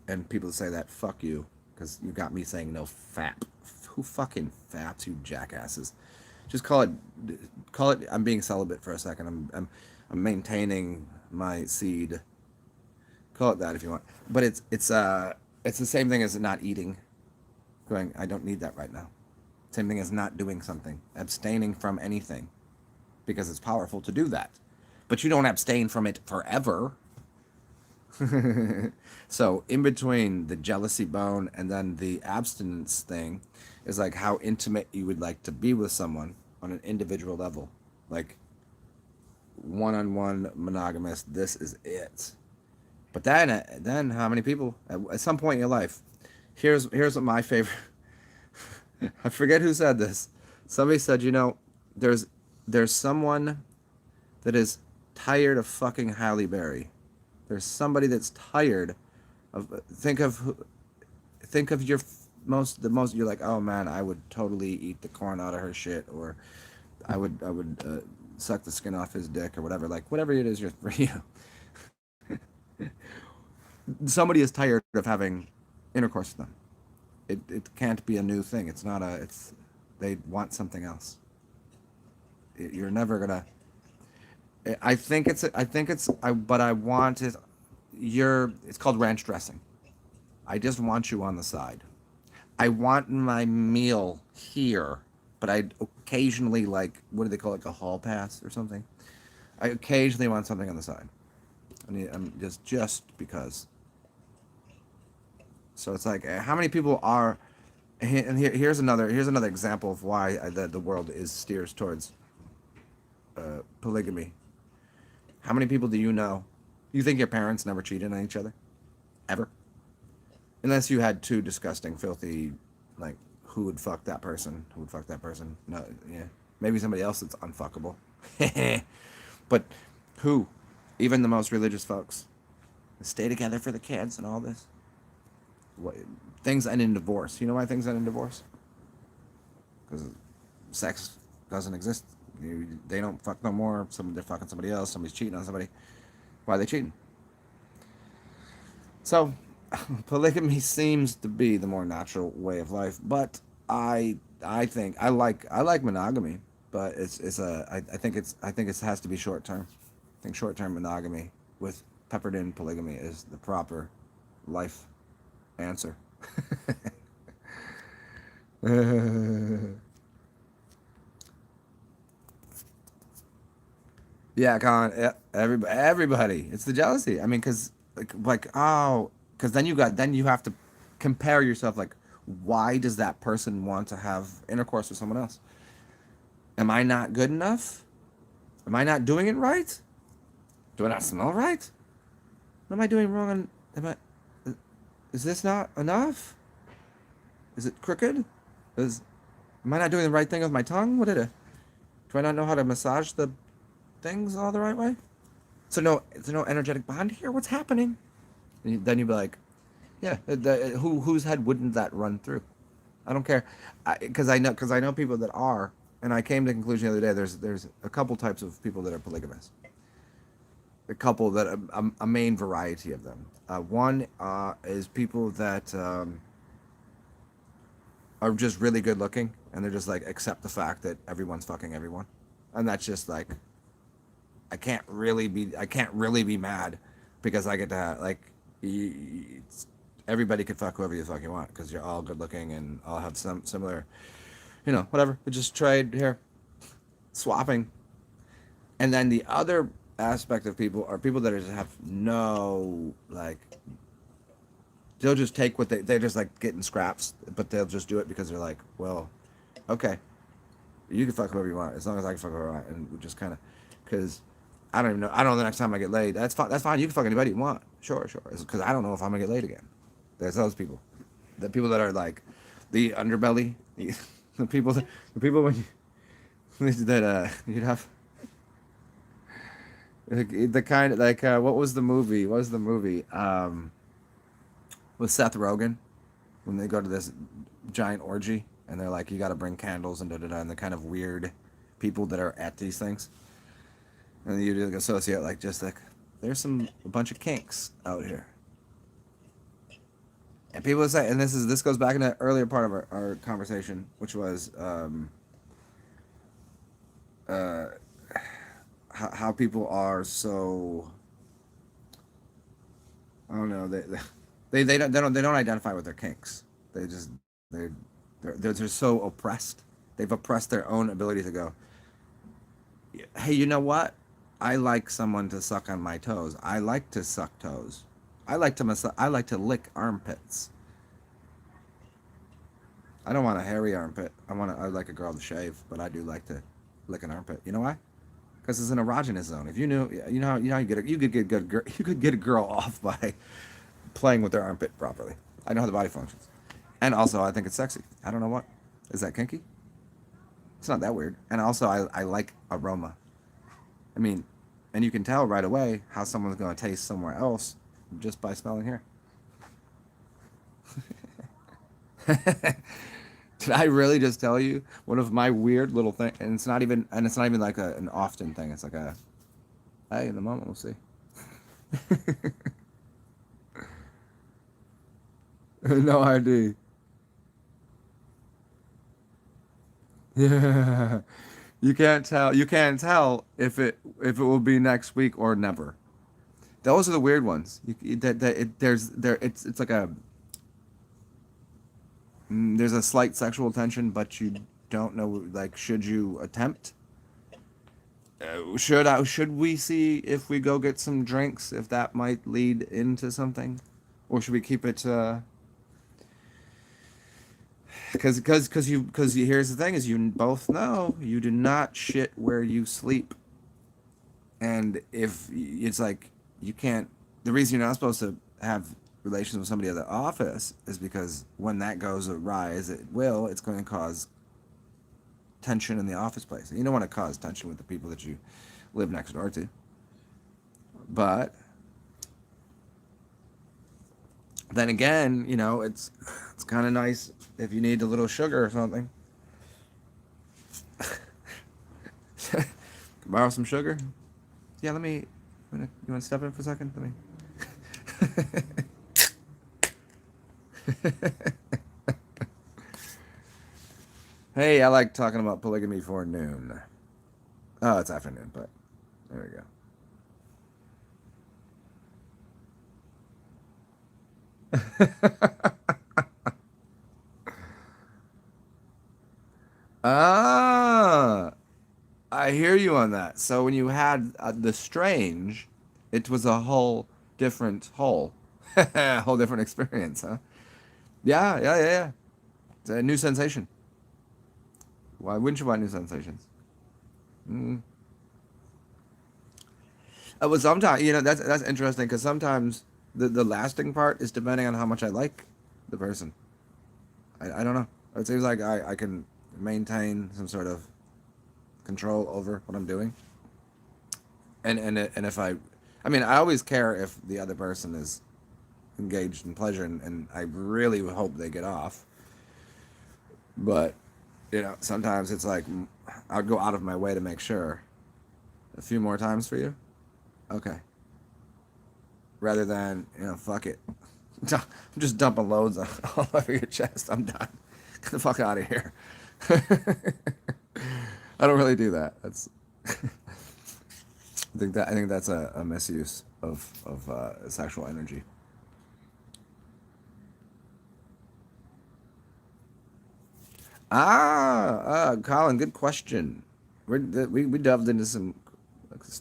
and people say that fuck you because you got me saying no fap. Who fucking faps, you jackasses? Just call it. I'm being celibate for a second. I'm maintaining my seed. Call it that if you want. But it's the same thing as not eating. Going, I don't need that right now. Same thing as not doing something, abstaining from anything, because it's powerful to do that. But you don't abstain from it forever. So in between the jealousy bone and then the abstinence thing is like how intimate you would like to be with someone on an individual level, like one-on-one monogamous. This is it. But then how many people at some point in your life? Here's what my favorite. I forget who said this. Somebody said, there's someone that is tired of fucking Halle Berry. There's somebody that's tired of think of the most you're like, oh man, I would totally eat the corn out of her shit, or I would suck the skin off his dick, or whatever, like whatever it is for you. Somebody is tired of having intercourse with them. It can't be a new thing. It's not a it's they want something else. You're never gonna. But I want it. It's called ranch dressing. I just want you on the side. I want my meal here, but I occasionally, like, what do they call it, like a hall pass or something? I occasionally want something on the side. I'm just because. So it's like, how many people are, and here's another example of why the world steers towards polygamy. How many people do you know? You think your parents never cheated on each other? Ever? Unless you had two disgusting, filthy, like, who would fuck that person? Who would fuck that person? No, yeah. Maybe somebody else that's unfuckable. But who? Even the most religious folks. Stay together for the kids and all this. What, things end in divorce. You know why things end in divorce? Because sex doesn't exist. They don't fuck no more. They're fucking somebody else. Somebody's cheating on somebody. Why are they cheating? So, polygamy seems to be the more natural way of life. But I think I like monogamy. But I think it has to be short term. I think short term monogamy with peppered in polygamy is the proper life answer. Yeah, Colin. Yeah, everybody. It's the jealousy. I mean, because then you have to compare yourself. Like, why does that person want to have intercourse with someone else? Am I not good enough? Am I not doing it right? Do I not smell right? What am I doing wrong? Is this not enough? Is it crooked? Am I not doing the right thing with my tongue? Do I not know how to massage the things all the right way? So no energetic bond here. What's happening? And then you'd be like, yeah, whose head wouldn't that run through? I don't care, because I know people that are, and I came to the conclusion the other day. There's a couple types of people that are polygamous. A couple that a main variety of them. One is people that are just really good looking, and they're just like accept the fact that everyone's fucking everyone, and that's just like I can't really be mad because I get to have, like, everybody could fuck whoever you fucking want because you're all good looking and all have some similar, whatever. We just trade here, swapping. And then the other aspect of people are people that just have no, like, they'll just take what they're just like getting scraps, but they'll just do it because they're like, well, okay, you can fuck whoever you want as long as I can fuck whoever I want, and we just kind of, because I don't even know. I don't know the next time I get laid. That's fine. That's fine. You can fuck anybody you want. Sure. Because I don't know if I'm gonna get laid again. There's those people. The people that are like the underbelly. The people when you that you'd have the kind of like what was the movie? What was the movie? With Seth Rogen when they go to this giant orgy and they're like, you got to bring candles and da da da, and the kind of weird people that are at these things, and you like associate like just like there's a bunch of kinks out here, and people say, and this goes back in the earlier part of our conversation, which was uh, how people are so, I don't know, they don't identify with their kinks. They just they're so oppressed. They've oppressed their own ability to go, hey, you know what? I like someone to suck on my toes. I like to suck toes. I like to lick armpits. I don't want a hairy armpit. I like a girl to shave, but I do like to lick an armpit. You know why? Because it's an erogenous zone. If you knew, you know how you could get a girl off by playing with their armpit properly. I know how the body functions, and also I think it's sexy. I don't know what is that kinky. It's not that weird. And also I like aroma. I mean, and you can tell right away how someone's going to taste somewhere else just by smelling here. Did I really just tell you one of my weird little things? And it's not even like an often thing. It's like a, hey, in the moment we'll see. No idea. Yeah. You can't tell if it will be next week or never. Those are the weird ones. It's like there's a slight sexual tension, but you don't know, like, should you attempt? Should we see if we go get some drinks, if that might lead into something, or should we keep it? Because here's the thing: is you both know you do not shit where you sleep, and if it's like you can't, the reason you're not supposed to have relations with somebody at the office is because when that goes awry, as it will, it's going to cause tension in the office place. And you don't want to cause tension with the people that you live next door to. But then again, it's kind of nice if you need a little sugar or something. Borrow some sugar? Yeah, you want to step in for a second? Hey, I like talking about polygamy before noon. Oh, it's afternoon, but there we go. Ah, I hear you on that. So when you had the strange, it was a whole different a whole different experience, huh? Yeah, yeah, yeah, yeah. It's a new sensation. Why wouldn't you want new sensations? Mm. Well, sometimes that's interesting because sometimes the lasting part is depending on how much I like the person. I don't know. It seems like I can maintain some sort of control over what I'm doing, and if I mean, I always care if the other person is engaged in pleasure, and I really hope they get off. But sometimes it's like I'll go out of my way to make sure. A few more times for you, okay. Rather than fuck it, I'm just dumping loads all over your chest. I'm done. Get the fuck out of here. I don't really do that. I think that's a misuse of sexual energy. Colin, good question. We delved into some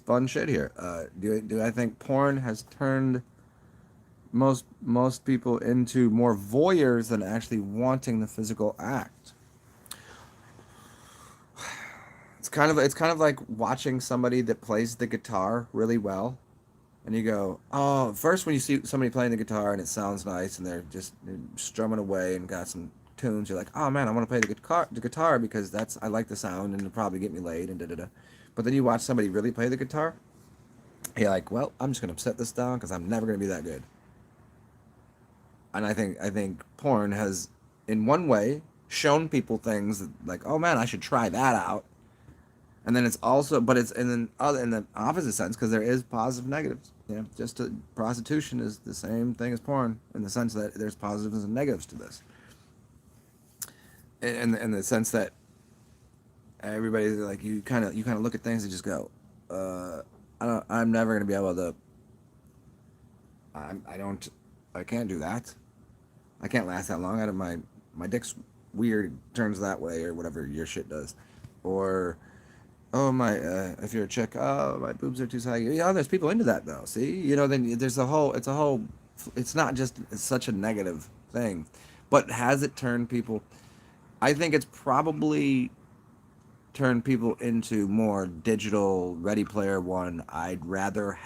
fun shit here. Do I think porn has turned most people into more voyeurs than actually wanting the physical act? It's kind of like watching somebody that plays the guitar really well, and you go, oh, first when you see somebody playing the guitar and it sounds nice and they're strumming away and got some tunes, you're like, oh man, I want to play the guitar because I like the sound and it'll probably get me laid and da da da. But then you watch somebody really play the guitar, you're like, well, I'm just gonna set this down because I'm never gonna be that good. And I think porn has, in one way, shown people things like, oh man, I should try that out. And then it's also, but it's in the opposite sense, because there is positive negatives. Just prostitution is the same thing as porn in the sense that there's positives and negatives to this. In the sense that everybody's like, you kind of look at things and just go, I'm never gonna be able to. I don't. I can't do that. I can't last that long. Out of my dick's weird, turns that way, or whatever your shit does, or oh my, if you're a chick, oh my boobs are too saggy. There's people into that though. See, then there's a whole. It's a whole. It's not just it's such a negative thing, but has it turned people? I think it's probably turned people into more digital Ready Player One. I'd rather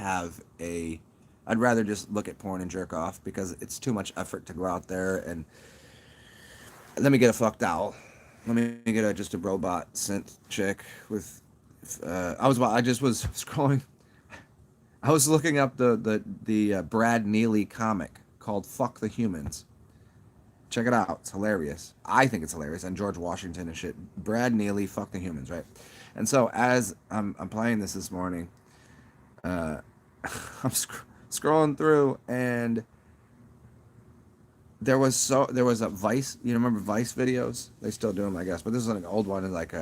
just look at porn and jerk off because it's too much effort to go out there and let me get a fucked owl. Let me get just a robot synth chick with. I just was scrolling. I was looking up the Brad Neely comic called "Fuck the Humans." Check it out. It's hilarious. I think it's hilarious. And George Washington and shit. Brad Neely, "Fuck the Humans," right? And so as I'm playing this morning, uh, I'm scrolling through, and there was a Vice. You remember Vice videos? They still do them, I guess. But this is like an old one, and like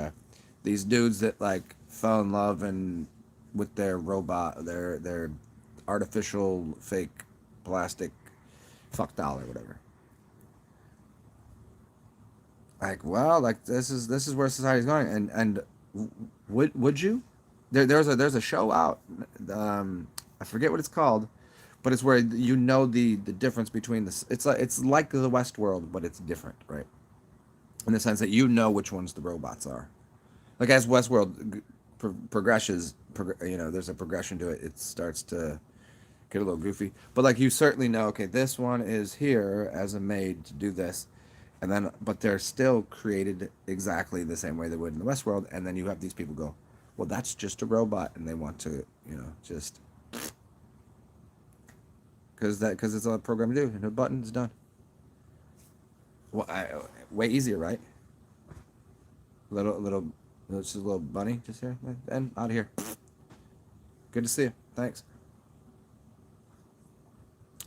these dudes that like fell in love and with their robot, their artificial fake plastic fuck doll or whatever. Like, well, like this is where society's going, and would you? There's a show out. I forget what it's called, but it's where the difference between this. It's like the Westworld, but it's different, right? In the sense that which ones the robots are. Like as Westworld progresses, there's a progression to it. It starts to get a little goofy, but like you certainly know, okay, this one is here as a maid to do this, and then but they're still created exactly the same way they would in the Westworld, and then you have these people go, well, that's just a robot, and they want to, just because it's a program to do, and a button is done. Well, way easier, right? Little, just a little bunny just here, and out of here. Good to see you. Thanks.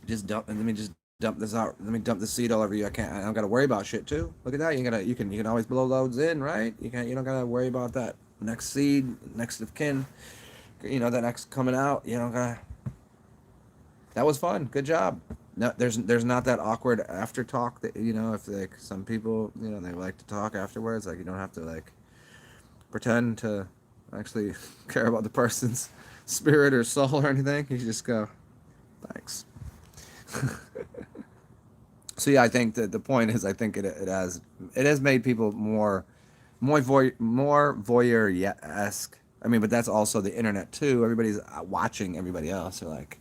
Just dump, and let me just dump this out. Let me dump the seed all over you. I don't got to worry about shit too. Look at that. You can always blow loads in, right? You don't gotta worry about that next seed, next of kin. That next coming out. You don't gotta. That was fun. Good job. No, there's not that awkward after talk that if like some people they like to talk afterwards. Like you don't have to like pretend to actually care about the person's spirit or soul or anything. You just go, thanks. So yeah, I think that the point is, I think it has made people more voyeur esque. I mean, but that's also the internet too. Everybody's watching everybody else. They're like,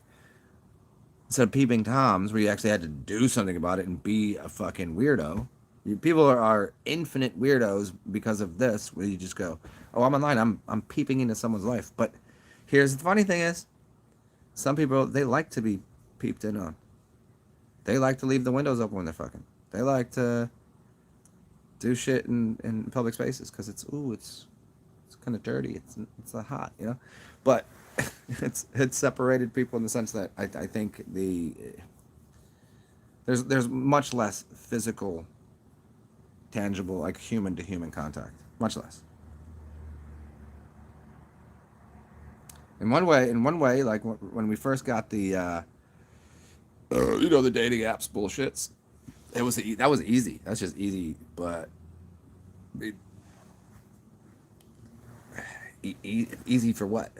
instead of peeping toms, where you actually had to do something about it and be a fucking weirdo. People are infinite weirdos because of this. Where you just go, oh, I'm online. I'm peeping into someone's life. But here's the funny thing is, some people they like to be peeped in on. They like to leave the windows open when they're fucking. They like to do shit in public spaces because it's kind of dirty. It's hot. But it's separated people in the sense that I think there's much less physical, tangible, like human to human contact. Much less. In one way, like when we first got the dating apps bullshits, that was easy. That's just easy, but it, easy for what?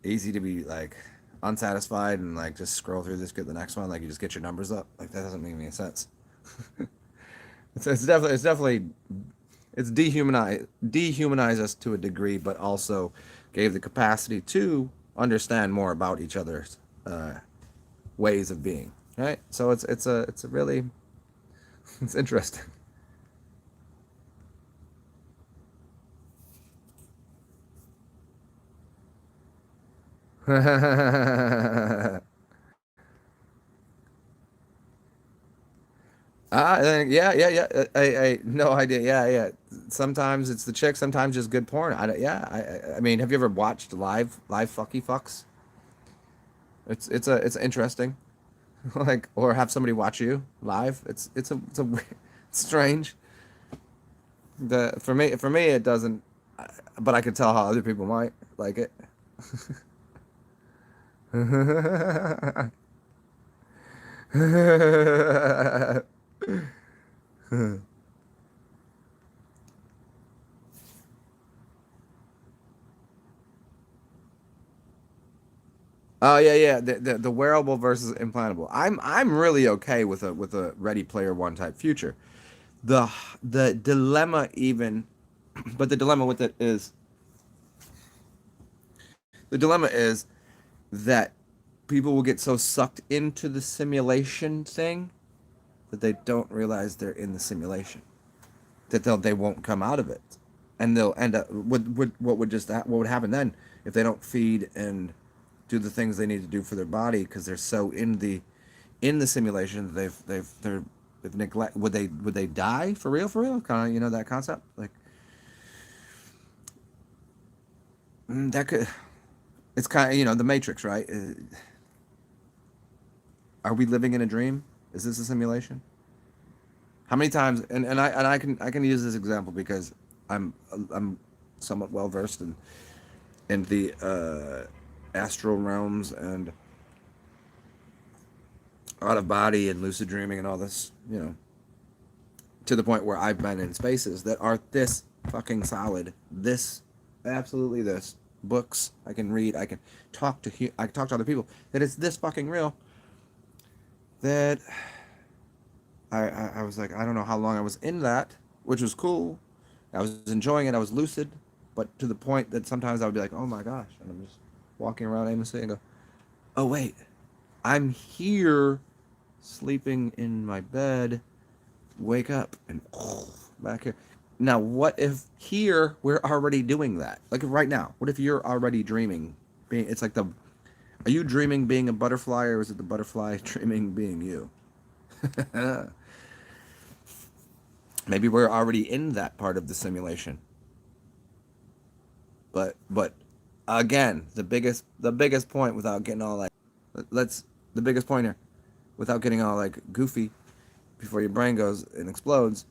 Easy to be like unsatisfied and like just scroll through this, get the next one. Like you just get your numbers up. Like that doesn't make any sense. It's definitely it's dehumanized us to a degree, but also gave the capacity to understand more about each other's ways of being. Right. So it's a really it's interesting. Yeah. I no idea. Yeah. Sometimes it's the chick. Sometimes just good porn. I mean, have you ever watched live fucky fucks? It's interesting. Like, or have somebody watch you live. It's a it's strange. The for me it doesn't, but I could tell how other people might like it. Oh yeah. The wearable versus implantable. I'm really okay with a Ready Player One type future. The the dilemma even, but the dilemma with it is the dilemma is that people will get so sucked into the simulation thing that they don't realize they're in the simulation. That they won't come out of it, and they'll end up what would happen then if they don't feed and do the things they need to do for their body because they're so in the simulation that they've neglect would they die for real kind of that concept like that could it's kind of the Matrix, right? Are we living in a dream? Is this a simulation? How many times? And I can use this example because I'm somewhat well versed in the astral realms and out of body and lucid dreaming and all this, to the point where I've been in spaces that are this fucking solid, this absolutely this books I can read, I can talk to other people that it's this fucking real that I was like I don't know how long I was in that, which was cool. I was enjoying it. I was lucid, but to the point that sometimes I would be like, oh my gosh, and I'm just walking around aimlessly and go, oh wait, I'm here sleeping in my bed, wake up and back here. Now, what if here we're already doing that? Like right now, what if you're already dreaming? It's like are you dreaming being a butterfly or is it the butterfly dreaming being you? Maybe we're already in that part of the simulation. But again, the biggest point without getting all like let's the biggest point here without getting all like goofy before your brain goes and explodes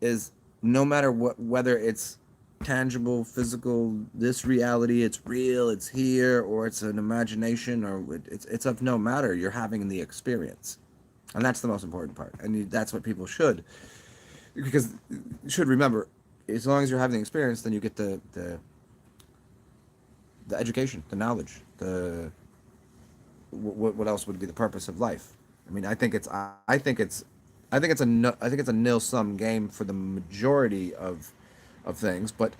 is no matter whether it's tangible, physical, this reality, it's real, it's here, or it's an imagination, or it's of no matter. You're having the experience, and that's the most important part. And that's what people because you should remember. As long as you're having the experience, then you get the education, the knowledge, the what else would be the purpose of life? I mean, I think it's a nil sum game for the majority of things. But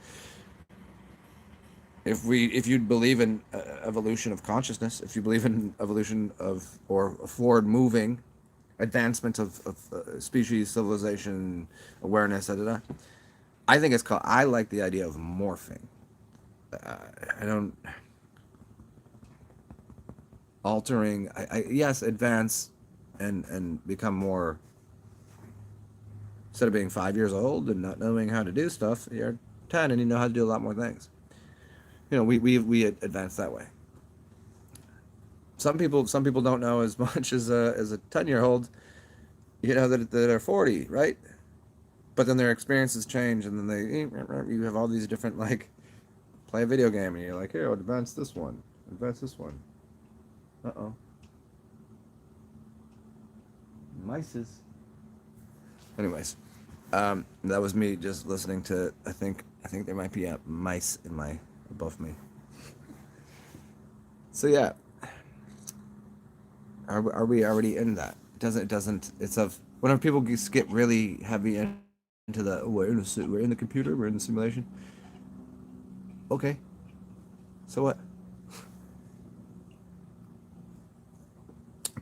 if you believe in evolution of consciousness, if you believe in evolution of or forward moving advancement of species, civilization, awareness, I think it's called. I like the idea of morphing. I don't altering. Yes, advance and become more. Instead of being 5 years old and not knowing how to do stuff, you're 10 and you know how to do a lot more things. We advance that way. Some people don't know as much as a 10-year-old, that are 40, right? But then their experiences change, and then you have all these different like play a video game, and you're like, here, advance this one. Uh oh, mices. Anyways, that was me just listening to. I think there might be mice in my above me. So yeah, are we already in that? It doesn't. It's of whenever people get really heavy into the we're in the computer, we're in the simulation. Okay, so what?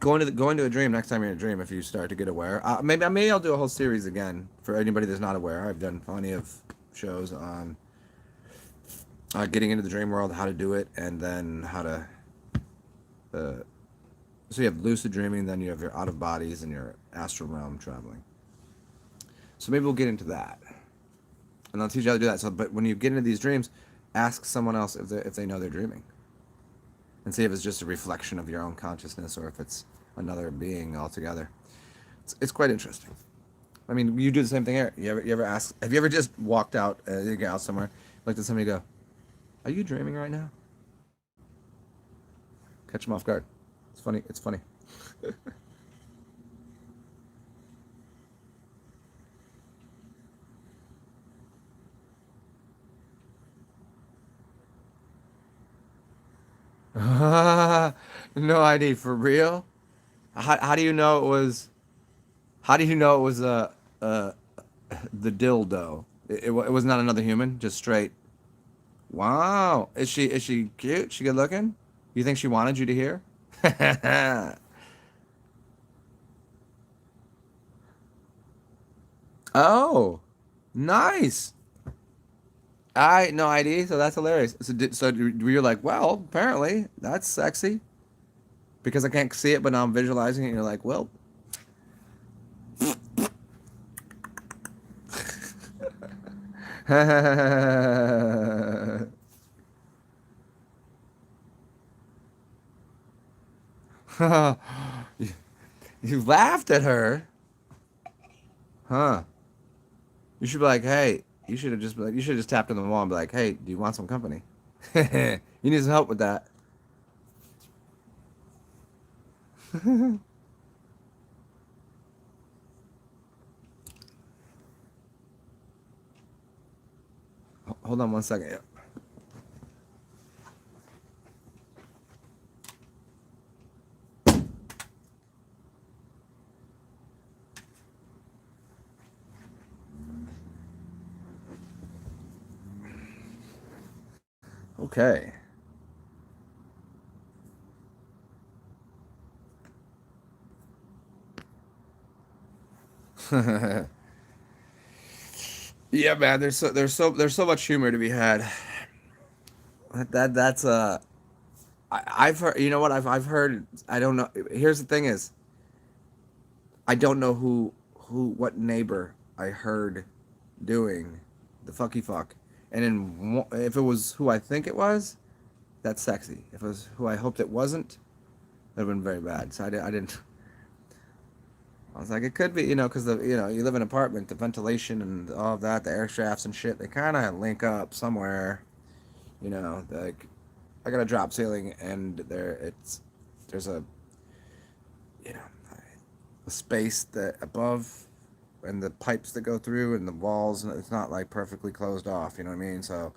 Going to a dream next time you're in a dream. If you start to get aware, maybe I'll do a whole series again for anybody that's not aware. I've done plenty of shows on getting into the dream world, how to do it, and then how to. So you have lucid dreaming, then you have your out of bodies and your astral realm traveling. So maybe we'll get into that, and I'll teach you how to do that. So, but when you get into these dreams, ask someone else if they know they're dreaming, and see if it's just a reflection of your own consciousness or if it's another being altogether. It's quite interesting. I mean, you do the same thing here. You ever ask? Have you ever just walked out, you get out somewhere, looked at somebody, and go, "Are you dreaming right now?" Catch them off guard. It's funny. It's funny. No ID for real. How do you know it was? How do you know it was uh the dildo? It was not another human, just straight. Wow. Is she cute? She good looking? You think she wanted you to hear? Oh, nice. I no ID, so that's hilarious. So you're like, well, apparently that's sexy because I can't see it, but now I'm visualizing it. And you're like, well, you, you laughed at her, huh? You should be like, hey, you should have just tapped on the wall and be like, hey, do you want some company? You need some help with that. Hold on one second. Yeah. Okay. Yeah, man. There's so much humor to be had. That's I've heard. You know what? I've heard. I don't know. Here's the thing: is I don't know what neighbor I heard doing the fucky fuck, and if it was who I think it was, that's sexy. If it was who I hoped it wasn't, that'd have been very bad. So I didn't. I was like, it could be, because you live in an apartment, the ventilation and all of that, the air shafts and shit, they kind of link up somewhere. Like I got a drop ceiling, and there's you know a space that above, and the pipes that go through, and the walls, and it's not like perfectly closed off. You know what I mean? So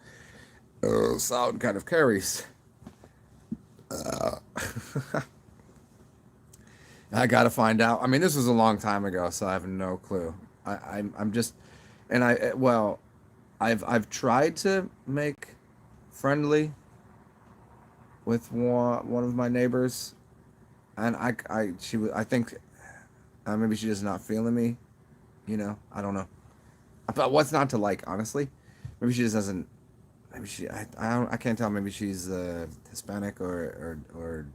sound kind of carries. Uh, I gotta find out. I mean, this was a long time ago, so I have no clue. I'm just, and well, I've tried to make friendly with one of my neighbors, and I think maybe she just not feeling me. I don't know. But what's not to like, honestly? Maybe she just doesn't. Maybe I can't tell. Maybe she's Hispanic or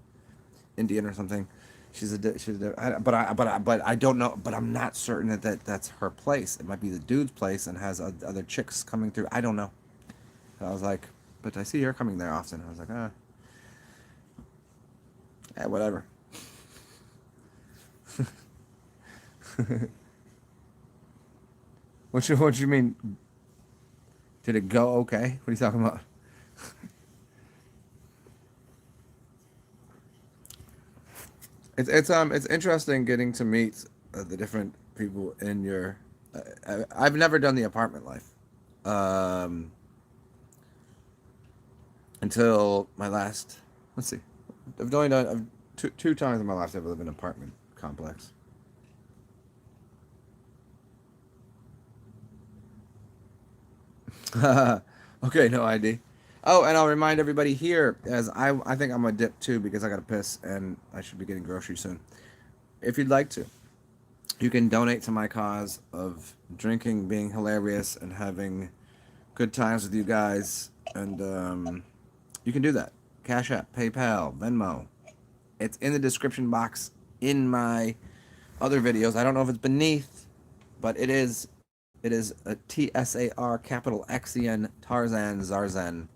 Indian or something. But I don't know. But I'm not certain that's her place. It might be the dude's place and has other chicks coming through. I don't know. And I was like, but I see her coming there often. I was like, yeah, whatever. What you mean? Did it go okay? What are you talking about? It's interesting getting to meet the different people in your. I've never done the apartment life, um, until my last. Let's see, I've only done two times in my life I've lived in an apartment complex. Okay, no ID. Oh, and I'll remind everybody here, as I think I'm gonna dip too because I gotta piss and I should be getting groceries soon. If you'd like to, you can donate to my cause of drinking, being hilarious, and having good times with you guys. And you can do that. Cash App, PayPal, Venmo. It's in the description box in my other videos. I don't know if it's beneath, but it is It is a TSAR capital XEN TsarXen ZarZen.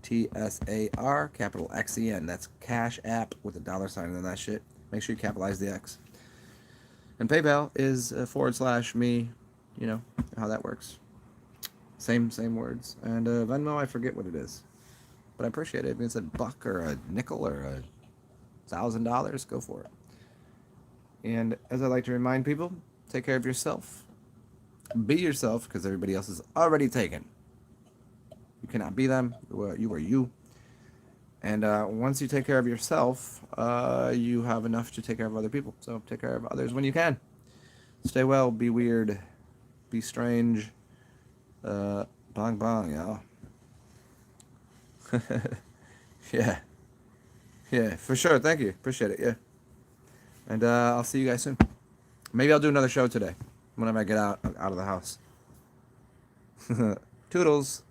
TSAR capital XEN. That's Cash App with a $sign in that shit. Make sure you capitalize the X. And PayPal is / me. You know how that works. Same words. And Venmo, I forget what it is, but I appreciate it. If it's a buck or a nickel or $1,000, go for it. And as I like to remind people, take care of yourself. Be yourself, because everybody else is already taken. You cannot be them. You are you. And once you take care of yourself, you have enough to take care of other people. So take care of others when you can. Stay well. Be weird. Be strange. Bong bong, y'all. Yeah. Yeah, for sure. Thank you. Appreciate it. Yeah. And I'll see you guys soon. Maybe I'll do another show today whenever I get out of the house. Toodles.